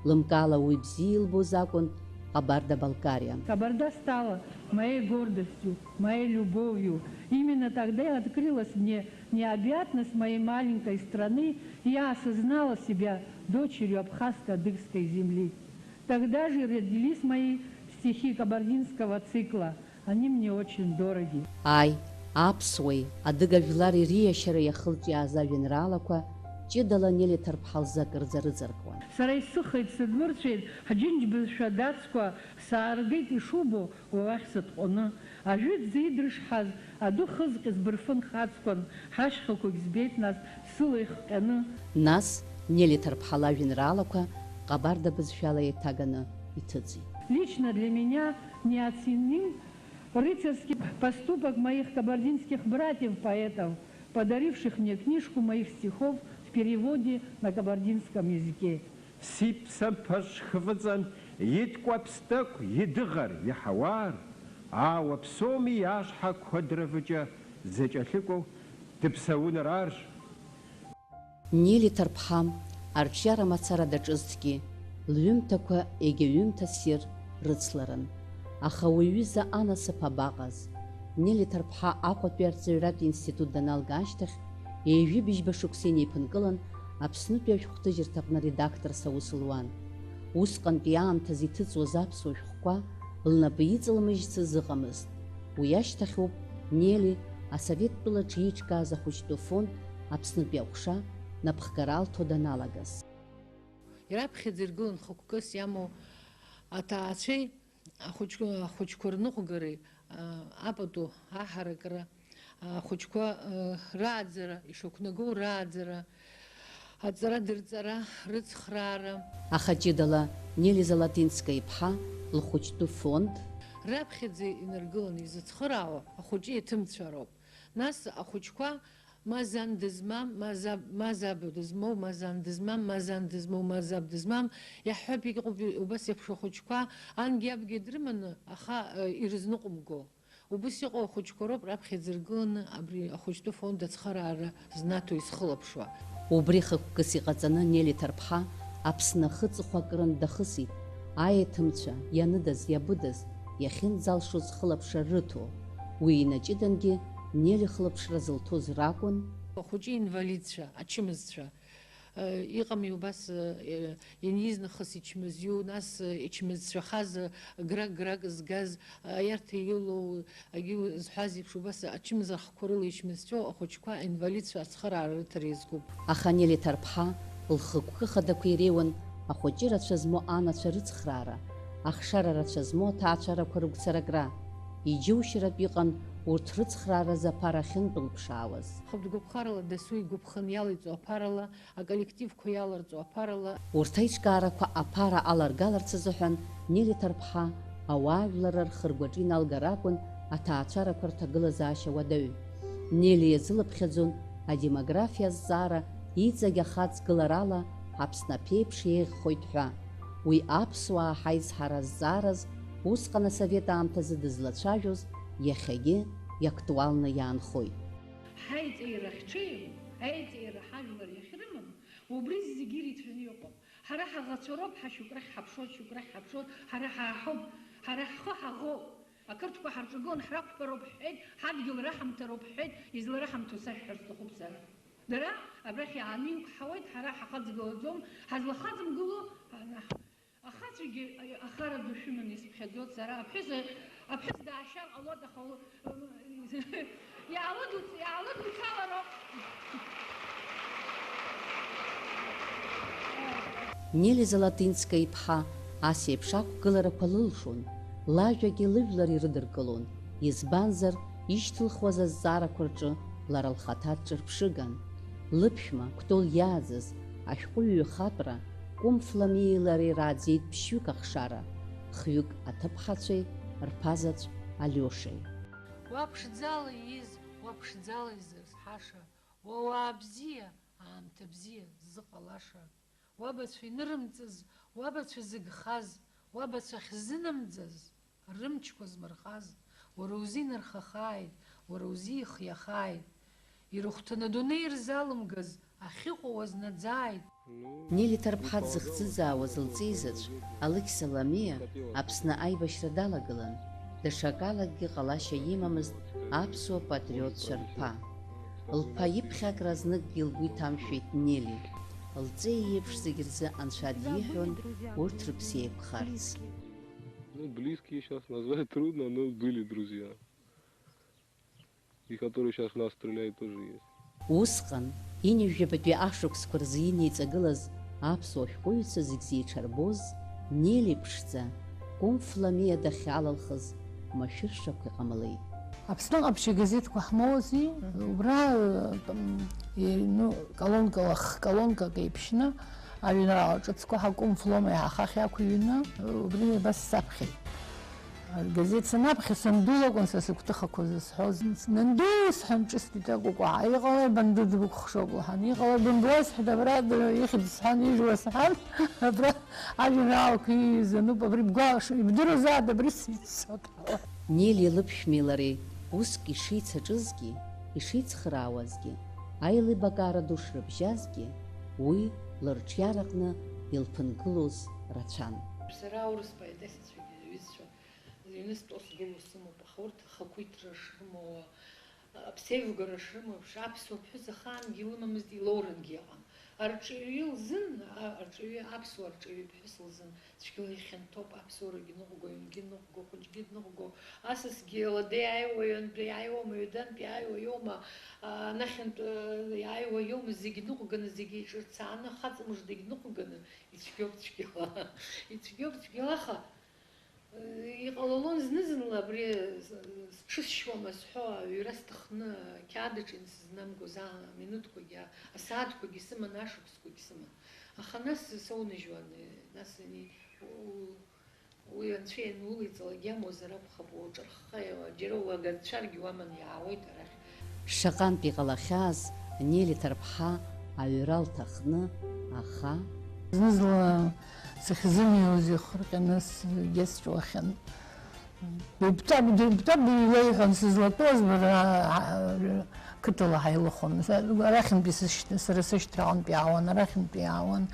лымкаала уи бзиа илбоз акәын Кабарда-Балкария. Кабарда стала моей гордостью, моей любовью. Именно тогда и открылась мне необъятность моей маленькой страны, и я осознала себя дочерью абхазско-адыгской земли. Тогда же родились мои стихи кабардинского цикла. Они мне очень дороги. Ай, аԥсуеи адыгажәлар ириашьара иахылҿиааз ажәеинраалақәа ҷыдала Нели Ҭарԥҳа лзы акырӡа рыҵаркуан. Сара исыхеит, сыдмырцәеит, ҳџьынџь-бызшәа дацқәа сааргеит ишубо уахь сытҟәаны. Ажәытә зидыршҳаз аду хызҟьаз бырфын хацқәан, ҳашьхақәагь збеит нас сыла ихҟьаны. Нас Нели Ҭарԥҳа лажәеинраалақәа Ҟабарда бызшәала еиҭаганы иҭыҵит. Лично для меня неоценим рыцарский поступок моих кабардинских братьев-поэтов, подаривших мне книжку моих стихов в переводе на кабардинском языке. Сипсам пашхвазан едквапстак едыгар яхавар, а вапсоми яшха квадравджа зачатлыку тыпсаунар арш. Нели Ҭарԥҳа арҿиара мацара даҿызҭгьы лҩымҭақәа егьаҩымҭа ссир рыцларын. Аха уи аҩыза анасыԥ абаҟаз. Нели Ҭарԥҳа Аҟәатәи арҵаҩратә институт даналга ашьҭахь еиҩыбжьба шықәса инеиԥынкылан Аԥснытәи ашәҟәҭыжьырҭаҟны редакторс аус луан. Усҟантәи аамҭаз иҭыҵуаз аԥсуа шәҟәқәа лнапы иҵалмыжьцыз ыҟамызт. Уи ашьҭахьоуп Нели асоветтәылаҿ иеиҿкааз ахәыҷтәы фонд Аԥснытәи аҟәша напхгара алҭо даналагаз. Ираԥхьаӡа иргылан хықәкыс иамоу аҭаацәеи ахәыҷқәа рныҟәгареи апату аҳаракра ахәыҷқәа рааӡара, ишақәнагоу рааӡара, аҵара-дырҵара, рыцхраара. Аха ҷыдала Нели Залатинска иԥҳа лхәыҷтәы фонд Раԥхьаӡа инаргылан изыцхыраауа ахәыҷы иҭымцәароуп. Нас ахәыҷқәа мазан дызмам, мазаб дызмоу, мазан дызмам, мазан дызмоу, мазаб дызмам, иаҳҳәап иҟоуп убас еиԥш ахәыҷқәа ангьы абгьы дрыманы, аха ирызныҟәымго. Убас иҟоу ахәыҷқәа роуп раԥхьаӡа иргыланы абри ахәыҷтәы фонд ацхыраара знаҭо изхылаԥшуа. убри хықәкыс иҟаҵаны Нели Ҭарԥҳа Аԥсны ахыҵыхәа акырынтә дахысит. Аеҭымцәа ианыдаз, иабыдаз, иахьынӡалшоз хылаԥшра рыҭо. Уи инаҷыдангьы Нели хылаԥшра зылҭоз ракәын Ахәыҷы инвалидцәа, ачымазцәа. Иҟами убас ианизнахыс ичмазиу, нас ичмазцәахаз грак-грак згаз, аиарҭа илоу, агьы зҳәаз еиԥш убас ачымазарахқәа рыла ичмазцәоу ахәыҷқәа инвалидцәа ацхыраара рыҭара иазкуп. Аха Нели Ҭарԥҳа лхықәкы хадақәа иреиуан ахәыҷы рацәа змоу анацәа рыцхраара, ахшара рацәа змоу аҭаацәарақәа рыгәцаракра. Иџьоушьаратә иҟан урҭ рыцхрааразы аԥара ахьынтәылԥшаауаз. Хатәгәаԥхарала дасу игәаԥханы иалаиҵо аԥарала, аколлективқәа иаларҵо аԥарала. Урҭ аиҿкаарақәа аԥара аларгаларц азыҳәан Нели Ҭарԥҳа ауаажәлара рхыргәаҿы иналгар акәын аҭаацәарақәа рҭагылазаашьа уадаҩ. Нели иазылыԥхьаӡон адемографиа азҵаара иҵегь ахаҵгыларала Аԥсны аԥеиԥш еиӷьхоит ҳәа. Уи аԥсуаа ҳаизҳара азҵаараз усҟан асовет аамҭазы дызлацәажәоз иахьагьы иактуалны иаанхоит. Ҳаиҵеира хьҽеиу, аиҵеира ҳажәлар иахьрымам, убри зегьы ирицәаны иҟоуп. Ҳара ҳаӷацәароуп, ҳашьоук рахь ҳаԥшуеит, шьоук рахь ҳаԥшуеит, ҳара ҳааҳауп, ҳара ҳхы ҳаӷоуп. Ақырҭқәа ҳарҿагылан ҳрақәԥароуп ҳҳәеит, ҳадгьыл раҳамҭароуп ҳҳәеит, излараҳамҭоу саҳәҳәар сҭахуп сара. Дара абрахь иааны иқәҳауеит, ҳара ҳахаҵгылаӡом, ҳазлахаҵымгыло ахаҵәгьы ахара ду шәыманы исԥхьаӡоит сара. Аԥҳәыс даашьар ҟалоит, аха иаалыдуцалароуп. Нели Залатинска иԥҳа ас еиԥш ақәгыларақәа лылшон, лажәагьы лыжәлар ирыдыркылон, избанзар ишьҭылхуаз азҵаарақәа рҿы лара лхаҭа дҿырԥшыган. Лыԥшәма Кәтол иааӡаз ашәҟәыҩҩы хатәра Кәым Фламиеи лареи рааӡеит ԥшьҩык ахшара, хҩык аҭыԥҳацәеи рԥазаҵә Алиошеи. Уаԥшӡала ииз, уаԥшӡала изырҳаша, уаа бзиа, аамҭа бзиа ззыҟалаша. Уабацәа инырымҵыз, уабацәа зыгхаз, уабацәа хьзынамӡаз, рымчқәа змырхаз, уара узы инырхахааит, уара узы ихиахааит. ирыхәҭаны адунеи ирзалымгаз, ахьыҟоу азнаӡааит. Нели ҭарԥҳа дзыхӡыӡаауаз лҵеизаҵә, Алықь Саламиа Аԥсны аибашьра далагылан, даҽакалагьы ҟалашьа имамызт аԥсуа патриотцәа рԥа. Лԥа иԥхьакра зныкгьы лгәы иҭамшәеит Нели. Лҵеи еиԥш зегь рзы Анцәа диҳәон урҭ рыԥсеиқәхарц. Ну, близкие сейчас назвать трудно, но были друзья. И которые сейчас в нас стреляют, тоже есть. Усҟан, инажәжәабатәи ашықәсқәа рзы инеиҵагылаз аԥсуа шәҟәыҩҩцәа зегь зеиҽырбоз Нели ԥшӡа, Кәымф Ламиа дахьалалхыз машәыршақә иҟамлеит. Аԥсныҟаԥшь агазеҭқәа ҳмоузи, убра колонкак еиԥшьны аҩнраала ҿыцқәа ҳакәымф Лома иаҳахахь иақәыҩны, убри абас саԥхьеит. Газеҭ санаԥхьа сандулакәын са сыгәҭыхақәа зысҳәоз. Нанду сҳәан ҿысҭит акәукәаҳа, иҟалеи банду дбықәхшоуп лҳан, иҟалеи бымбуа сҳәеит, абра ихьӡ сҳәан, ижуа сҳәан, абра ажәеинраалақәа иизануп, абри ибдыруазаап, абри сиццот. Нели лыԥшәмеи лареи уск ишеицаҿызгьы, ишеицхраауазгьы, аилибакаара ду шрыбжьазгьы, уи лырҿиараҟны илԥынгылоз рацәан. Сара аурыс поетесицәагьы аҩызцәа зыҩныстәу сгыло сымоуп, аха урҭ хақәиҭра шрымоу, аԥсеивгара шрымоу, аԥсуа ԥҳәыс ахаангьы илымамызт, илоурангьы иҟан. Арҿиаҩы лзын, аԥсуа арҿиаҩы ԥҳәыс лзын цәгьала ихьанҭоуп, аԥсуарагьы ныҟәго, ҩнгьы ныҟәго, хәыҷгьы ныҟәго, асасгьы ладеи иааиуа, ҩынтәи иааиуама, ҩдантәи иааиуа иоума, анахьынтә иааиуа иоума, зегьы ныҟәганы, зегьы еиҿырцааны, хаҵа мыждагь ныҟәганы, ицәгьоуп цәгьала. Ицәгьоуп цәгьала, аха иҟалалон зны-зынла абри сҽысшьуама зҳәо, аҩра сҭахны, қьадаҿы инсызнамгоз аминуҭқәагьы, асааҭқәагьы сыман, ашықәсқәагьы сыман. Аха нас саунажьуан, нас уи анцәа ианулиҵалак иамуазар акәхап, уҿархха, џьара уагацәаргьы уаман иаауеит арахь. Шаҟантә иҟалахьааз Нели ҭарԥҳа аҩра лҭахны, аха зны-зынла сахьзымиоз ихырҟьаны сгьесҿуахьан. Быҩбтәап илеиҳәон сызлатәоз, бара қыҭала ҳаилыхон. Арахьынтәи сара сышьҭраҟынтәи иаауан, арахьынтәи иаауан.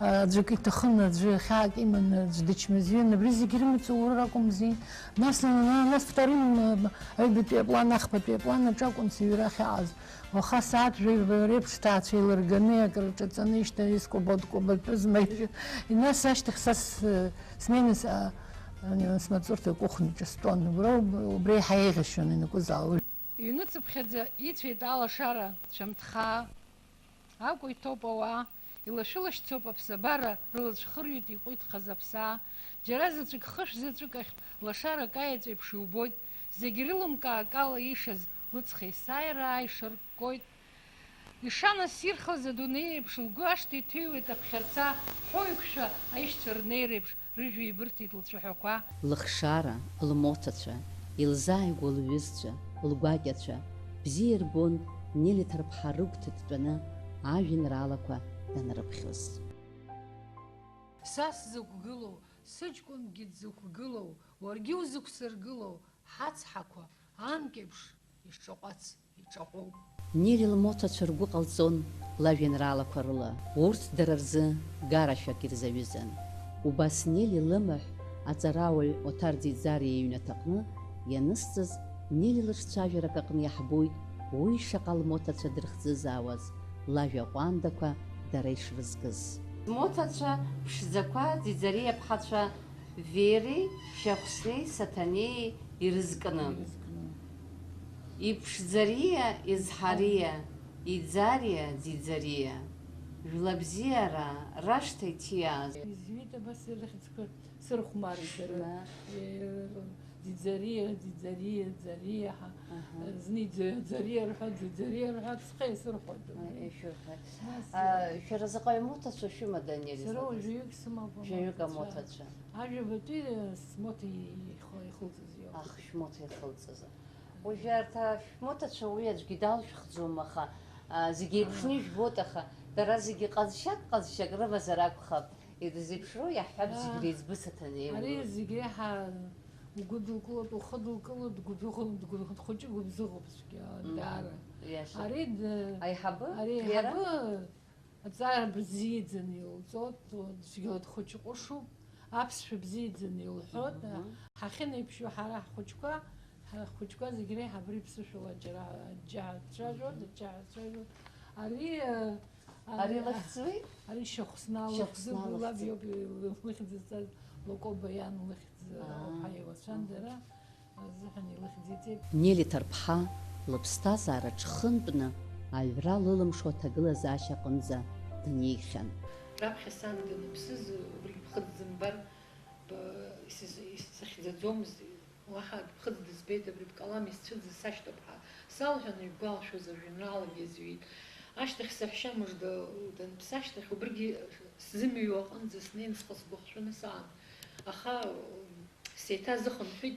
Аӡәк иҭахын, аӡәы хьаак иманы, аӡә дычмазаҩын, абри зегьы рымаҵура акәымзи. Нас вторым аҩбатәи аплан, ахԥатәи аплан аҿы акәын сыҩра ахьааз. Уаха сааҭ реиԥш ҭаацәа еилырганы, акрырҿаҵаны ишьҭахь искәабо-дкәабатәызма. Нас ашьҭахь са снеины смаҵурҭа акухнаҿы стәон. Убри ҳаиӷьашьон инакәызаауа. Иҩныцыԥхьаӡа ицәеит алашара, цәамҭхаа. Акәа иҭоуп ауаа, илашәылашьцоуп аԥсабара, рылацәхырҩеит иҟәит хазаԥсаа. Џьара заҵәык хышә заҵәык ахь лашарак аеҵәеиԥш иубоит, зегь рылымкаакала ишаз лыҵха есааира ааишарккоит. Ишанасирхаз адунеи еиԥш лгәы ашҭа иҭыҩуеит аԥхьарца, ҳәоиқәшәа аишьцәа рнеиреиԥш рыжәҩа ибырҭеит лцәаҳәақәа. Лыхшара, лмотацәа, илзааигәо лҩызцәа, лгәакьацәа, бзиа рбон Нели ҭарԥҳа рыгәҭа дтәаны ажәеинраалақәа данрыԥхьоз. Са сзықәгылоу, сыҷкәынгьы дзықәгылоу, уаргьы узықәсыргылоу, ҳацҳақәа анкеиԥш ишҿаҟәац иҿаҟәоуп. Нели лмотацәа ргәы ҟалҵон лажәеинраалақәа рыла, урҭ дара рзы гарашәак ирзаҩызан. Убас Нели лымаҳә аҵарауаҩ Оҭар Ӡиӡариа иҩнаҭаҟны ианысҵаз Нели лыҿцәажәарак аҟны иаҳбоит уи шаҟа лмотацәа дырхӡызаауаз, лажәа ҟәандақәа дара ишрызкыз. Моҭацәа ԥшӡақәа Ӡиӡариа ԥҳацәа Вереи, Шьахәсеи, Саҭанеии ирызкны. Иԥшӡариа Изҳариа, Иӡариа Ӡиӡариа, жәлабзиара рашҭа иҭиааз. Извините, абас ирыхьӡқәа сырхәмарит дара. Ӡиӡариа, зны Ӡариа рҳәоит, Ӡиӡариа рҳәоит, схы иасырхәоит. Шәара заҟаҩ моҭацәа шәымада Нели? Сара жәаҩык сымоуп. Жәаҩык амоҭацәа. Ажәабатәи смоҭа ихылҵыз иоуп. Ах, шәмоҭа ихылҵыз. Уажәы арҭ шәмоҭацәа уи аӡәгьы далшәхӡом, аха зегьы еиԥшны ижәбоит, аха дара зегьы ҟазшьак рымазар акәхап. Изеиԥшроу иаҳҳәап зегь реиҵбы Саҭанеи. Ари зегь реиҳа وقدلكلت وخدلكلت قدلكلت خجي وبزغبس دار أريد أريد أتصار بزيدني وصوت وشيود خجي قشو أبس في بزيدني والحوت حخني بشو حرا خجكا زجري حبري بسشو وجرا جا تراجو أري لخصوي أري شخصنا ولا بيو لخذ لوكو بيان لخذ حيوان شندرا زحني لخذيتي نيلي تربحا لبستازارة خنبنا عيرا للمشو تقلز عاشا قنزة دنيخن راب حسان دن بسز وبخذ زنبر بسخذ زومز واحد بخذ زبيدة بكلام يستشد ساشتو بها صالحن يقال شو ذا جنرال يزويد أشتخ سحشة مش دن بساشتخ وبرجي زمي وقن سنين سخص بخشو نسان أخا سيتا زخن حيد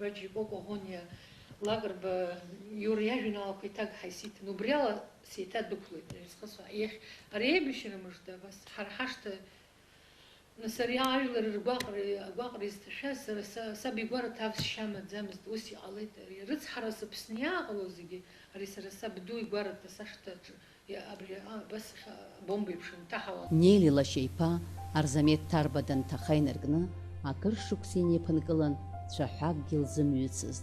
رجي بوكو هونيا لاغر بيوريا جنرال كيتاج حيسيت نبريلا سيتا دكلت سخص إيش أريبش المجد بس حرحشت نسريا عجل الرقاقر يستشاس سبي قرة تافس شامة زامز دوسي عليت رز حرس بسنيا غلوزيجي ريسرسا بدوي قرة تساشت يا أبري بس بومبي بشون تحوا نيلي لشيبا أرزميت تاربدن تخينرغنا أكر شوكسيني بنقلن تشحاق جلزم يوتسز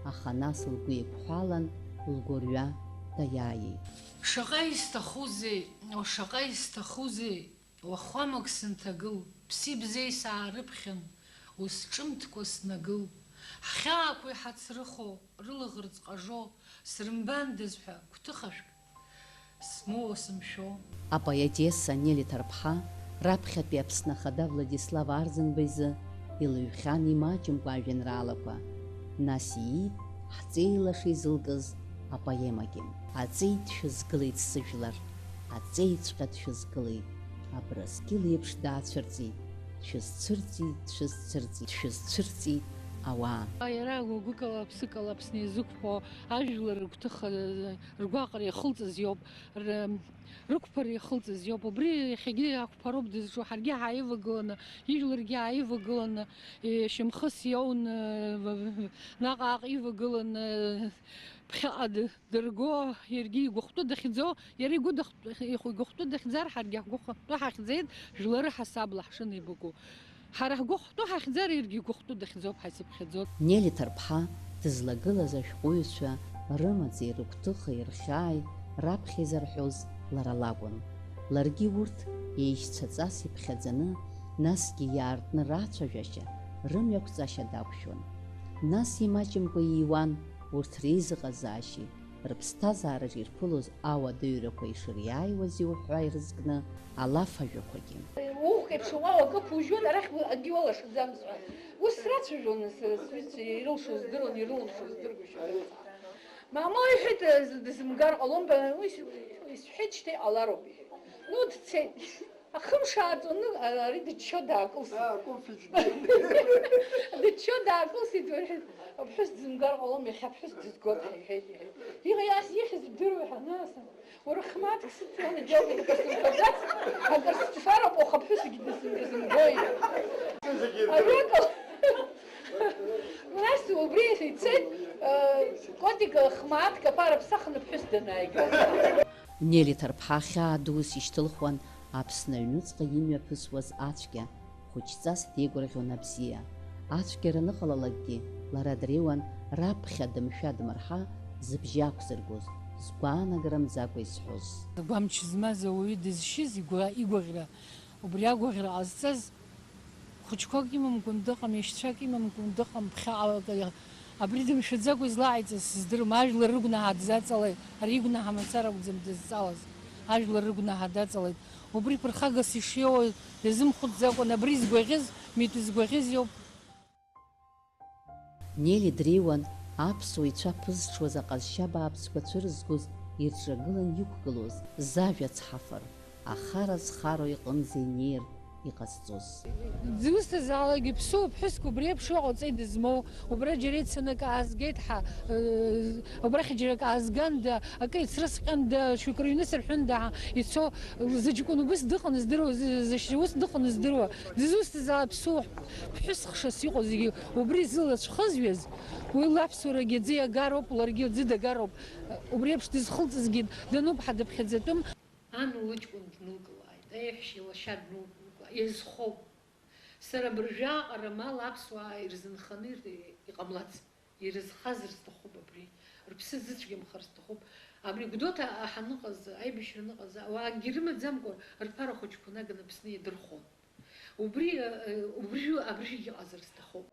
أخناس القوي بحالن القريا دياي شغاي استخوزي وخوامك سنتقل بسي بزي سعربخن وسجمتك وسنقل حخاك ويحد سرخو رلغرز قجو سرمبان دزبها كتخشك سمو سمشو أبا يديسا نيلي تربحا رابخت بيبسنا خدا فلاديسلاف أرزنبيزا إلوخاني ماجم قوى جنرالكوا ناسي حزيلا شيزلغز أبا يماجم عزيد شزقليت سجلر عزيد شقد شزقليت أبرزكي ليبش داتشرتي تشزترتي أوان يراغو قوكلا بسكلا بسني زوكبو أجل ركتخ رقاقر يخلط زيوب ركبر يخلط زيوب وبري خيجي أكبروب دزجو حرجي عايفة قلنا يجل رجي عايفة قلنا شمخص يون ناقع عايفة قلنا بخاد درجو يرجي قختو دخزو يري قد قختو دخزار حرجي قختو حخزيد جلر حساب لحشن يبقو حرح قختو حخزار يرجي قختو دخزو بحسب خزو نيلي تربحا تزلقل زشقويسوا رمزي ركتخ يرخاي رابخي زرحوز لرالاغون لرجي ورت يشتساسي بخزنا ناسكي يارتن راتشجاشا رم يكزاشا داوشون ناسي ماجم قويوان ورتريز غزاشي ربستازار يرفلوز آوا ديركو يشرياي وزيو حواي رزقنا على فجوكوكين وخي بشواوا كفوجون راح اجيولا شزامز وسرات شجون سويت يروشو زدرون يروشو زدرغو ما يحيت زمقار قلوم ويس حيتشتي على روبي نود تسي أخم شارت ونو أريد تشو داكلس كونفيت تشو داكلس يدور بحس زمقار قلوم يخاف بحس تزقود هي ياس يخز بدرو ناس ورخماتك ست أنا جاوبي لك السفرات هذا السفارة بوخ بحس قد زمقوي أريكو ناس وبريثي تسد قدك خماتك بار بسخن بحس دنايك نيلي تربحا خا دوس يشتلخوان أبسنا ينوتسقى يمير بسوز آتشكا خوشتاس ديقوريخو نبسيا آتشكا رنخلالكي لرادريوان رابخا دمشا دمرحا زبجاكو سرقوز زبانا قرم زاكو يسحوز قامتش زمازا ويدز شيز يقوغرا وبرياقوغرا عزتاز خوشكوكي ممكن دقم يشتراكي ممكن دقم بخاعة أبريد مش تزاكو زلاعيت سدر ماجل الرقنا هاد زاتالي ريقنا همسارة وزم دزالز هاجل الرقنا هاد زاتالي وبري برخاقس يشيو لازم خد زاكو نبريز بوغيز ميتوز بوغيز يوب نيلي دريوان أبسو يتشابز شوزاقاز شابابس وترزقوز يتشغلن يوكغلوز زاوية حفر أخارز خارو يقنزي نير иҟазҵоз. Дзусҭазаалак иԥсоу ԥҳәыск убри еиԥш иҟауҵеи дызмоу, убра џьара ицанак аазгеит ҳа, убрахь џьарак аазганда, акы ицрысҟьанда, шәҩык рыҩны сырҳәында ҳа ицо, зыҷкәын убыс дыҟаны здыруа, зашьра ус дыҟаны здыруа, дзусҭазаалак ԥсоу ԥҳәыс хшас иҟоу зегьы убри зылацәхызҩыз, уи лаԥсуарагьы аӡы иагароуп, ларгьы аӡы дагароуп, убри еиԥш дызхылҵызгьы дануп ҳа даԥхьаӡатәым. Ан лыҷкәын днылкылааит, аиҳәшьа лашьа днылкылааит, иазхоуп. Сара быржәаҟара мал аԥсуаа ирзынханы иҟамлац, ирызхазар сҭахуп абри, рыԥсы зыцәгьамхар сҭахуп. Абри Гәдоуҭа ҳаныҟаз, аибашьра аныҟаз, ауаагьы рымаӡамкәа рԥара хәыҷқәа наганы Аԥсны иадырхон. Убри иҟазар сҭахуп.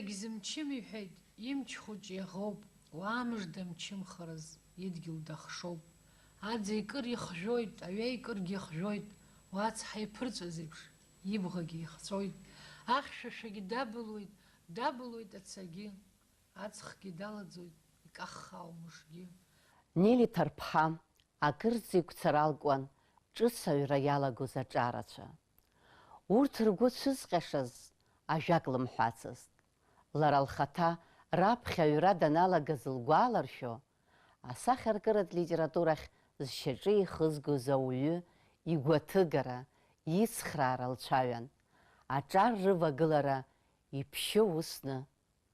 Егьзымчым иҳәеит, имч хәыҷ иаӷоуп, уаа мыжда мчымхараз, идгьыл дахшоуп. Аӡа икыр ихжәоит, аҩа икыргьы ихжәоит, уацҳа иԥырҵәаз еиԥш, ибӷагьы ихҵәоит. Ахьшәашәагьы дабылоит ацагьы, аҵхгьы далаӡоит, икаххаа умышгьы. Нели Ҭарԥҳа акырӡа игәцаралкуан ҿыц аҩра иалагоз аҿарацәа. Урҭ ргәы цәызҟьашаз ажәак лымҳәацызт. Лара лхаҭа раԥхьа аҩра даналагаз лгәаларшәо, асахьаркыратә литературахь зшьаҿы ихызгоз ауаҩы игәаҭыгара, ицхраара лцәаҩан. Аҿар рывагылара иԥшьо усны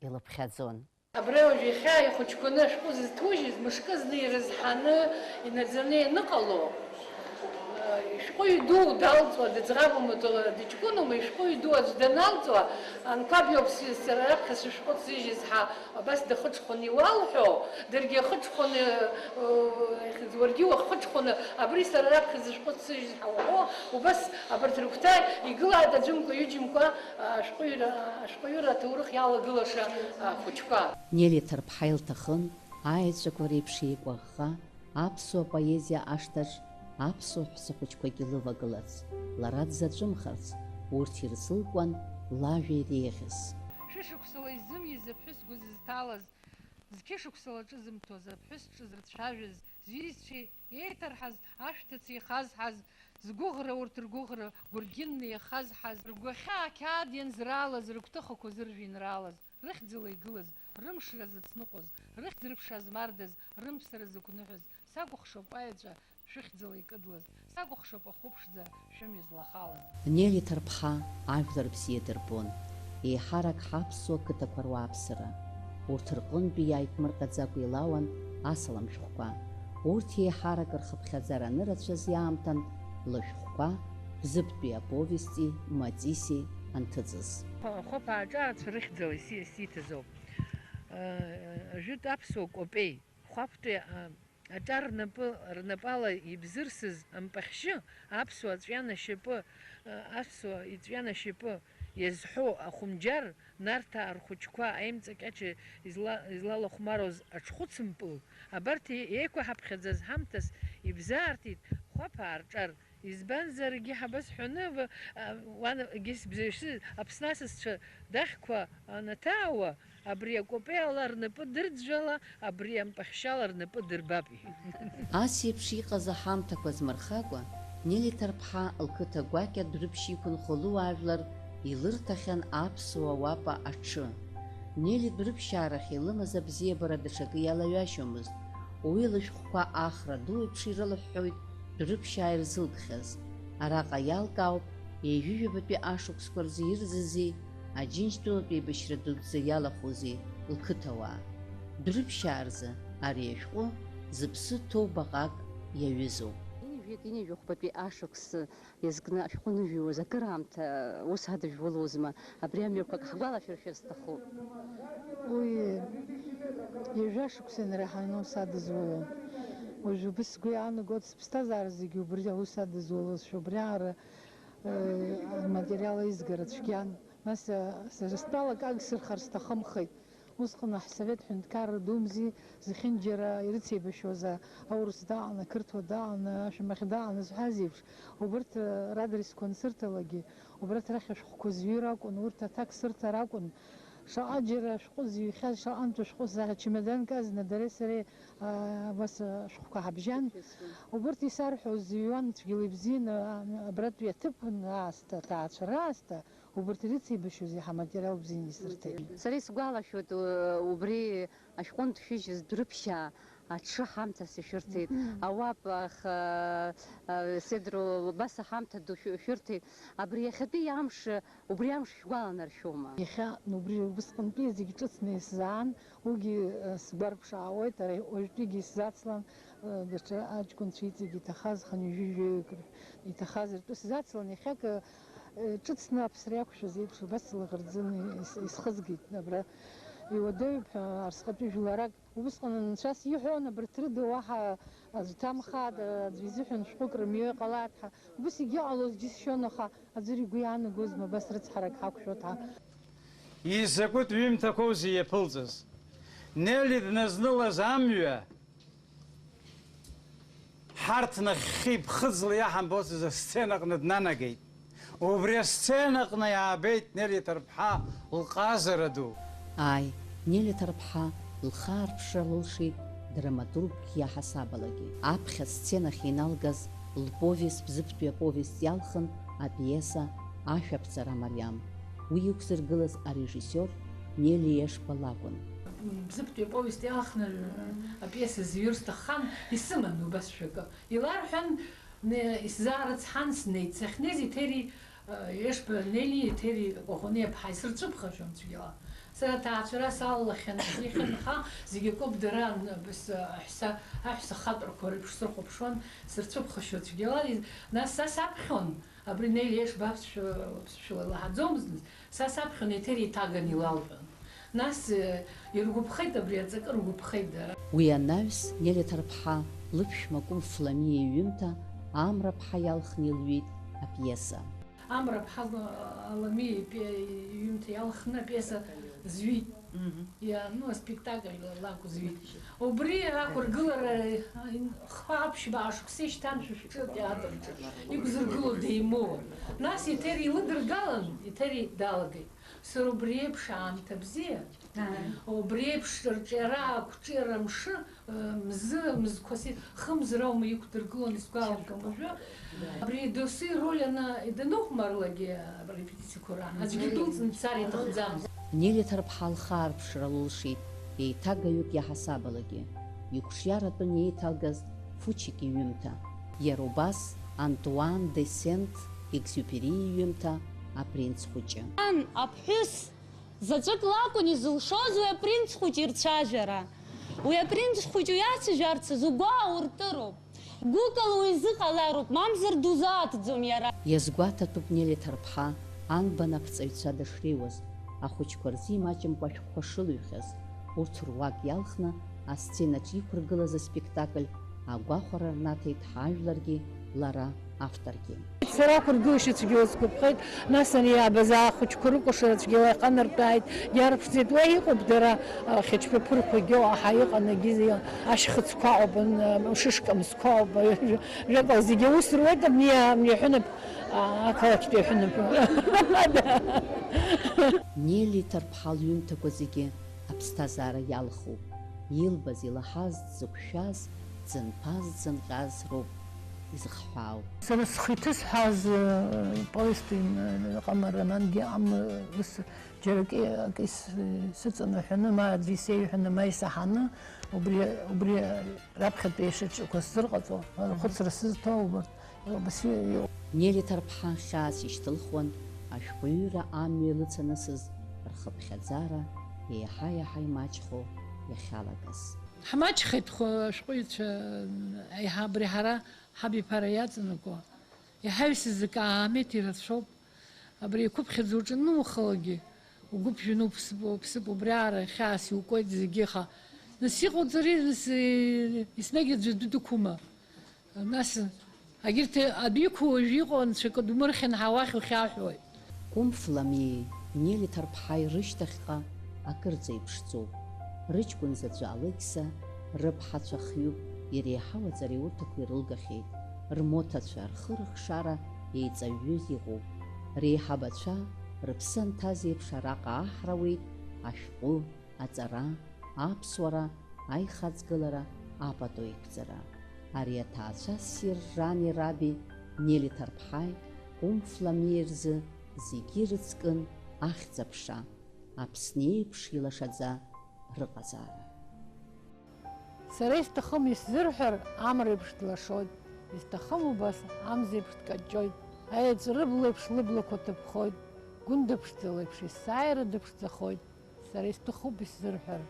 илыԥхьаӡон. Абри уажә иахьа ихәыҷқәаны ашәҟәы зызҭужьыз, мышкы зны ирызҳаны, инаӡаны ианыҟало, шәҟәыҩ ду далҵуа, дыӡӷабума, дыҷкәынума, ишәҟәыҩ ду аӡә даналҵуа, анқәаб иоуп сара раԥхьа сышәҟәы сижьыз ҳа, абас дахыҽхәаны иуалҳәо, даргьы ахыҽхәаны, уаргьы уахыҽхәаны, абри сара раԥхьа сышәҟәы сижьыз ҳа уҳәо, убас абарҭ рыгәҭа игылааит аӡәымкәа, ҩыџьамкәа ашәҟәыҩыра аҭоурых иалагылаша хәыҷқәа. Нели Ҭарԥҳа илҭахын аеҵәақәа реиԥш еикәаӷӷа аԥсуа поезиа ашҭаҿ аԥсуа ҳәсахәыҷқәагьы лывагыларц, лара дзаҵәымхарц, урҭ ирзылкуан лажәа иреиӷьыз. Шәышықәсала изымиз аԥҳәыс гәы зызҭалаз, зқьышықәсала ҿызымҭоз аԥҳәыс ҿызрыцәажәаз, зҩызцәа еиҭарҳаз, ашәҭыц еихазҳаз, згәыӷра урҭ ргәыӷра гәыргьынны иахазҳаз, ргәахьаа ақьаад ианзраалаз, рыгәҭыхақәа зыржәеинраалаз, рыхьӡала игылаз, рымшра зыцныҟәоз, рыхьӡ рыԥша змардаз, рымԥсара зықәныҳәаз, сакәыхшоуп аеҵәа шәыхьӡала икыдлаз, сакәыхшоуп ахәыԥшӡа шәымҩа-злахалаз. Нели Ҭарԥҳа ажәлар бзиа дырбон, еиҳарак ҳаԥсуа қыҭақәа руааԥсыра. Урҭ рҟынтәи иааиԥмырҟьаӡакәа илауан асалам шәҟәқәа. Урҭ еиҳарак рхыԥхьаӡара анырацәаз иаамҭан лышәҟәқәа Бзыԥтәи аповести Матиси анҭыҵыз. Хәыԥаа аҿарацәа рыхьӡала сиҭазоуп. Ажәытә аԥсуа кәапеи, хәаԥтәи аҿар рнапала ибзырсыз ампахьшьы, аԥсуа иҵәҩан ашьапы иазҳәо ахәымџьар, Нарҭаа рхәыҷқәа аимҵакьача излалахәмароз аҽхәыцымпыл, абарҭ еиқәаҳаԥхьаӡаз ҳамҭас ибзаартит хәаԥаа рҿар. Избанзаргьы ҳабасҳәаны, уанагьы сбзаҩшыз Аԥсны асасцәа дахьқәа анаҭаауа, абри акәапеи ала рнапы дырӡәӡәала, абри ампахьшьала рнапы дырбап. Ас еиԥш иҟаз аҳамҭақәа змырхакәа, Нели Ҭарԥҳа лқыҭа гәакьа дәрыԥшь иқәынхо луаажәлар илырҭахьан аԥсуа уапа аҽы. Нели дәрыԥшьаарахь илымаз абзиабара даҽакы иалаҩашьомызт. Уи лышәҟәқәа ахра ду еиԥш ирылыҳәҳәоит дәрыԥшьаа ирзылкхьаз. Араҟа иалкаауп еиҩыжәабатәи ашықәсқәа рзы ирзызи, Аџьынџьтәылатәи еибашьра дуӡӡа иалахәызи лқыҭауаа. Дәрыԥшьаа рзы ари ашәҟәы зыԥсы ҭоу баҟак иаҩызоуп. Инижәохәбатәи ашықәс иазкны ашәҟәы ныжәиуаз акыраамҭа ус ҳадыжәуалозма, абри амҩақәак ҳгәалашәыршәар сҭахуп. Уи ҩажәа шықәса инраҳаны ус адызуалон. Уажә убыс сгәы иаанагоит сыԥсҭазаара зегьы убри аус адызуалозшәа, убри аара аматериал изгара цәгьан. Нас сара стәалак агсырхар сҭахымхеит. усҟан аҳсовет ҳәынҭқарра дуумзи зехьынџьара ирыцеибашьуаз аурыс даҟаны, ақырҭуа даҟаны, ашәамахь даҟаны зҳәаз еиԥш, убарҭ радресқәа ансырҭалагьы, убарҭ рахь ашәҟәқәа зҩыр акәын, урҭ аҭак сырҭар акәын. Шаҟа џьара ашәҟәы зҩхьаз, шаҟантә ашәҟәы чемоданк азна дареи сареи абас ашәҟәқәа ҳабжьан. Убарҭ исарҳәоз зҩуан цәгьала ибзианы абратәи аҭыԥан аасҭа, аҭаацәа раасҭа, убарҭ ирыцеибашьоз иаҳа материал бзианы исырҭеит. Сара исгәалашәоит убри ашәҟәынтә шәыжьыз Дәрыԥшьаа аҽы ҳамҭас ишәырҭеит, ауап седро убас аҳамҭа ду шәырҭеит. Абри иахьатәи амш, убри амш шәгәаланаршәома? Иахьа убри убысҟантәи зегьы ҿыцны исзаан, уигьы сгәарԥшаауеит, ара уажәтәигьы исзацлан, даҽа аҷкәынцәа иҵегь иҭахаз ханҩажәижәаҩык иҭахаз ртәы сзацлан, иахьак ҿыцны аԥсра иақәшәаз еиԥш убас лаӷырӡын исхызгеит. Абра иуадаҩуп ҳәа арсҟатәи жәларак убысҟан анцәас иҳәон, абарҭ рыда уаҳа аӡә ҭамхааит, аӡә изыҳәан шәҟәык рымҩа иҟалааит ҳәа. Убас егьыҟалоз џьысшьон, аха аӡәыр игәы иаанагозма абас рыцҳарак ҳақәшәоит ҳәа. Изакәытә ҩымҭақәоузеи иаԥылҵаз? Нели дназнылаз амҩа ҳарҭ нахьхьи ԥхыӡла иаҳамбоцыз асценаҟны днанагеит. Убри асценаҟны иаабеит Нели Ҭарԥҳа лҟазара ду. Аи, Нели Ҭарԥҳа лхаарԥшра лылшеит драматургк иаҳасабалагьы. Аԥхьа сценахь иналгаз лповест, бзыԥтәи аповест иалхын апиеса Ашәаԥҵара мариам. Уи иқәзыргылаз арежиссиор Нели Ешба лакәын. Бзыԥтәи аповест иалхны апиеса зҩыр сҭаххан, исыман убас шәакы. Иларҳәан, исзаарыцҳан снеит. Сахьнеиз Еҭери Ешба Нели Еҭери Кәаӷәаниаԥҳа исырцәыԥхашәон цәгьала. Сара аҭаацәара салалахьан, ихьынха зегьы акоуп дара аҳәса хатәрақәа реиԥш срыхәаԥшуан, сырцәыԥхашьо цәгьала. Нас са саԥхьон, абри Нели Ешба аԥсшәала илаҳаӡомызт, са саԥхьон Еҭери иҭаган илалҳәон. Нас иргәаԥхеит абри аҵакы, ргәаԥхеит дара. Уи анаҩс Нели Ҭарԥҳа лыԥшәма кәым Фламиа иҩымҭа Амраԥҳа иалхны илҩит апиеса. Амраԥҳа Ламиа иҩымҭа иалхны апиеса зҩит. Аспектакль лакәу зҩит. Убри ақәыргылара хԥа-ԥшьба шықәса ишьҭан шәышәҿы театрҿы. Иқәзыргыло деимоуа. Нас Еҭери илыдыргалан, Еҭери далагеит. Сара убри еиԥш аамҭа бзиа, убри еиԥш рҿиара, ақәҿиара мшы, мзқәа хымзара аума иқәдыргылон, исгәаламгом уажәы. Абри доусы ироль даныхәмарлагьы арепетициақәа раан, аӡәгьы дәылҵны дцар иҭахӡамызт. Нели Ҭарԥҳа лхаарԥшра лылшеит еиҭагаҩык иаҳасабалагьы. Иқәҿиаратәын иеиҭалгаз Фучик иҩымҭа. Иара убас Антуан де Сент-Екзюпери иҩымҭа Апринц хәыҷы. Аԥҳәыс заҵәык лакәын изылшоз уи апринц хәыҷ ирцәажәара. Уи апринц хәыҷ иацәажәарц угәы ауртыроуп. Гәыкала уизыҟалароуп, мамзар дузааҭӡом иара. Иазгәаҭатәуп Нели Ҭарԥҳа анбанаԥҵаҩцәа дышреиуаз, ахәыҷқәа рзы имаҷымкәа ашәҟәқәа шылҩхьаз. Урҭ руак иалхны асценаҿ иқәыргылаз аспектакль агәахәара рнаҭеит ҳажәларгьы, лара авторгьы. Сара ақәыргылашьа цәгьала сгәаԥхеит, нас ани аабаз ахәыҷқәа рыкәашара цәгьала иҟанартәааит, иарԥшӡеит. Уа иҟоуп дара хьыҷԥаԥырқәагьы аҳа иҟанагьы ашьхыцқәа ауп, шышкамсқәа ауп, жәакала зегьы аус руеит абни аҳәынаԥ, ақалақьтәи аҳәынаԥ. Нели Ҭарԥҳа лҩымҭақәа зегьы аԥсҭазаара иалхуп. Илбаз, илаҳаз, дзықәшәаз, дзынԥаз, дзынҟьаз роуп изыхҳәаау. Сара схы иҭысҳәаз повести ҟама романгьы џьарак сыҵанаҳәаны, ма аӡәы исеиҳәаны, ма исаҳаны, убри раԥхьатәи ишаҿақәа сзырҟаҵо, хәыцра сызҭо убарҭ. Нели Ҭарԥҳа хьаас ишьҭылхуан ашәҟәыҩҩра амҩа лыцанысыз рхыԥхьаӡара еиҳа-еиҳа имаҷхо иахьалагаз. Ҳмаҷхеит ашәҟәыҩҩцәа абри ҳара ҳабиԥара иаҵанаго. Иҳаҩсыз акаамеҭ ирацәоуп. Абри иқәыԥхьаӡа уҿанумхалагьы, угәы ԥжәаны уԥсып, убри аара хьаас иукуеит зегьы, аха нас иҟауҵари, еснагь аӡәы дықәума. Нас агьырҭ адәиқәа уажә иҟоу анцәа думырхьан уахь ухьаҳәуеит. Кәым Фламиеи Нели Ҭарԥҳаи рышьҭахьҟа акырӡа иԥшӡоуп. Рыҷкәын заҵәы Алықьса рыԥҳацәа хҩуп, иреиҳау аҵариурҭақәа ирылгахьеит. Рмотацәа рхы-рыхшара еиҵаҩҩыз иҟоуп. Реиҳабацәа рыԥсы анҭаз еиԥш араҟа аҳрауеит ашәҟәы, аҵара, аԥсуара, аихаҵгылара, апату еиқәҵара. Ари аҭаацәа ссир рани раби Нели Ҭарԥҳаи, Ҟәымф-Ламиа рзы зегьы ирыцкын ахьӡ-аԥша, Аԥсны еиԥш илашаӡа рыҟазаара. Сара исҭахым исзырҳәар, амреиԥш длашоит, исҭахым убас амзеиԥш дкаҷҷоит, аеҵә рыблеиԥш лыблақәа ҭыԥхоит, гәындыԥшӡалеиԥш есааира дыԥшӡахоит. Сара исҭахуп исзырҳәар,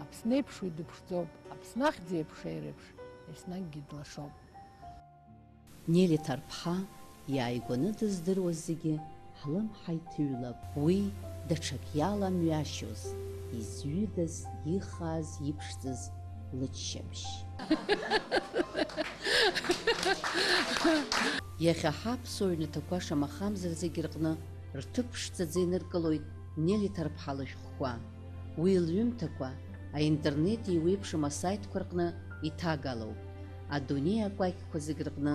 Аԥсны еиԥш уи дыԥшӡоуп, Аԥсны ахьӡ еиԥш еиреиԥш, еснагьгьы длашоуп. Нели Ҭарԥҳа иааигәаны дыздыруаз зегьы ҳлымҳа иҭыҩлап. Уи даҽак иаламҩашьоз, изҩыдаз, ихааз, иԥшӡаз лыччабжь. Иахьа ҳаԥсуа ҩнаҭақәа шамахамзар зегьы рҟны рҭыԥ ԥшӡаӡа иныркылоит Нели Ҭарԥҳа лышәҟәқәа. Уи лҩымҭақәа аинтернет иуеиԥшым асайтқәа рҟны иҭагалоуп. Адунеи акәакьқәа зегь рҟны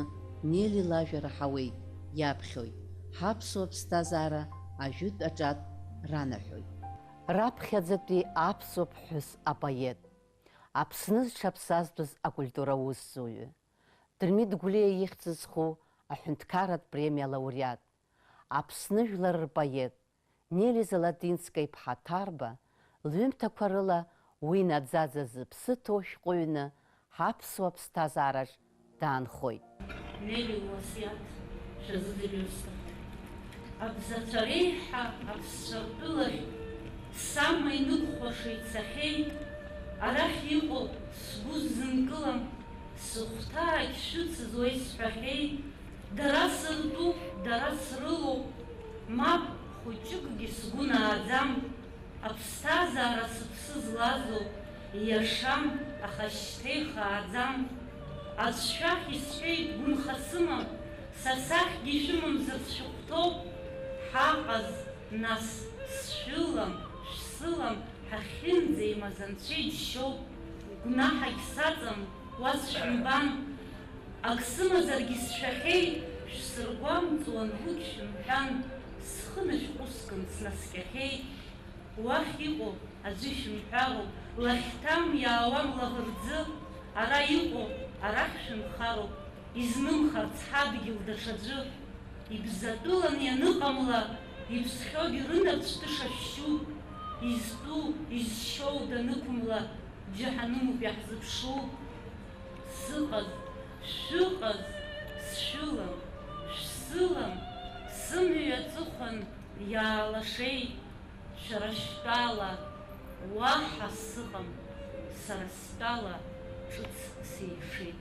Нели лажәа раҳауеит, иаԥхьоит. Ҳаԥсуа ԥсҭазаара ажәытә аҿатә ранаҳәоит. Раԥхьаӡатәи аԥсуа ԥҳәыс апоет, Аԥсны зҽаԥсазтәыз акультура усзуҩы, Дырмит Гәлиа ихьӡ зху аҳәынҭқарратә премиа лауреат, Аԥсны жәлар рпоет Нели Золотинска-иԥҳа Ҭарба лҩымҭақәа рыла уи наӡаӡа зыԥсы ҭоу шәҟәыҩны ҳаԥсуа ԥсҭазаараҿ даанхоит. Нели луасиаҭ шәазыӡырҩыр сҭахуп. Абзацәа реиҳа аԥсцәа ртәылахь сама инықәхәаша ицахьеит, арахь иҟоу сгәы ззынкылам, сыхәҭаагь шәыцыз уа исҳәахьеит, дара сыртәуп, дара срылоуп, мап хәыҷыкгьы сгәы нааӡам, аԥсҭазаара сыԥсы злазоуп, иашам, аха шьҭа ихааӡам. Аӡшәах исҳәеит гәынха сымам, са сахьгьы шәымамзар сшәыхәҭоуп, ҳаҟаз нас сшәылам, шәсылам, ҳахьынӡеимаз анцәа иџьшьоуп, гәнаҳагь саҵам, уа сшәымбан, ак сымазаргьы сшәахьеит, шәсыргәамҵуан гәык шәымҳәан, схы нышәҟәыскын снаскьахьеит. Уахь иҟоу аӡәы шәымҳәалоуп, лахьҭам иаауам лаӷырӡы, ара иҟоу арахь шәынхароуп, изнымхарц ҳадгьыл даҽаӡәы. Ибзатәылан ианыҟамла, иԥсхьоугьы рынапцә дышашәшьу, изтәу, изшьоу данықәымла, џьаҳанымуп иаҳзыԥшу. Сыҟаз, шәыҟаз, сшәылам, шәсылам, сымҩа аҵыхәан иаалашеит, шәара шәтәала, уаҳа сыҟам, сара стәала ҿыц сеишеит.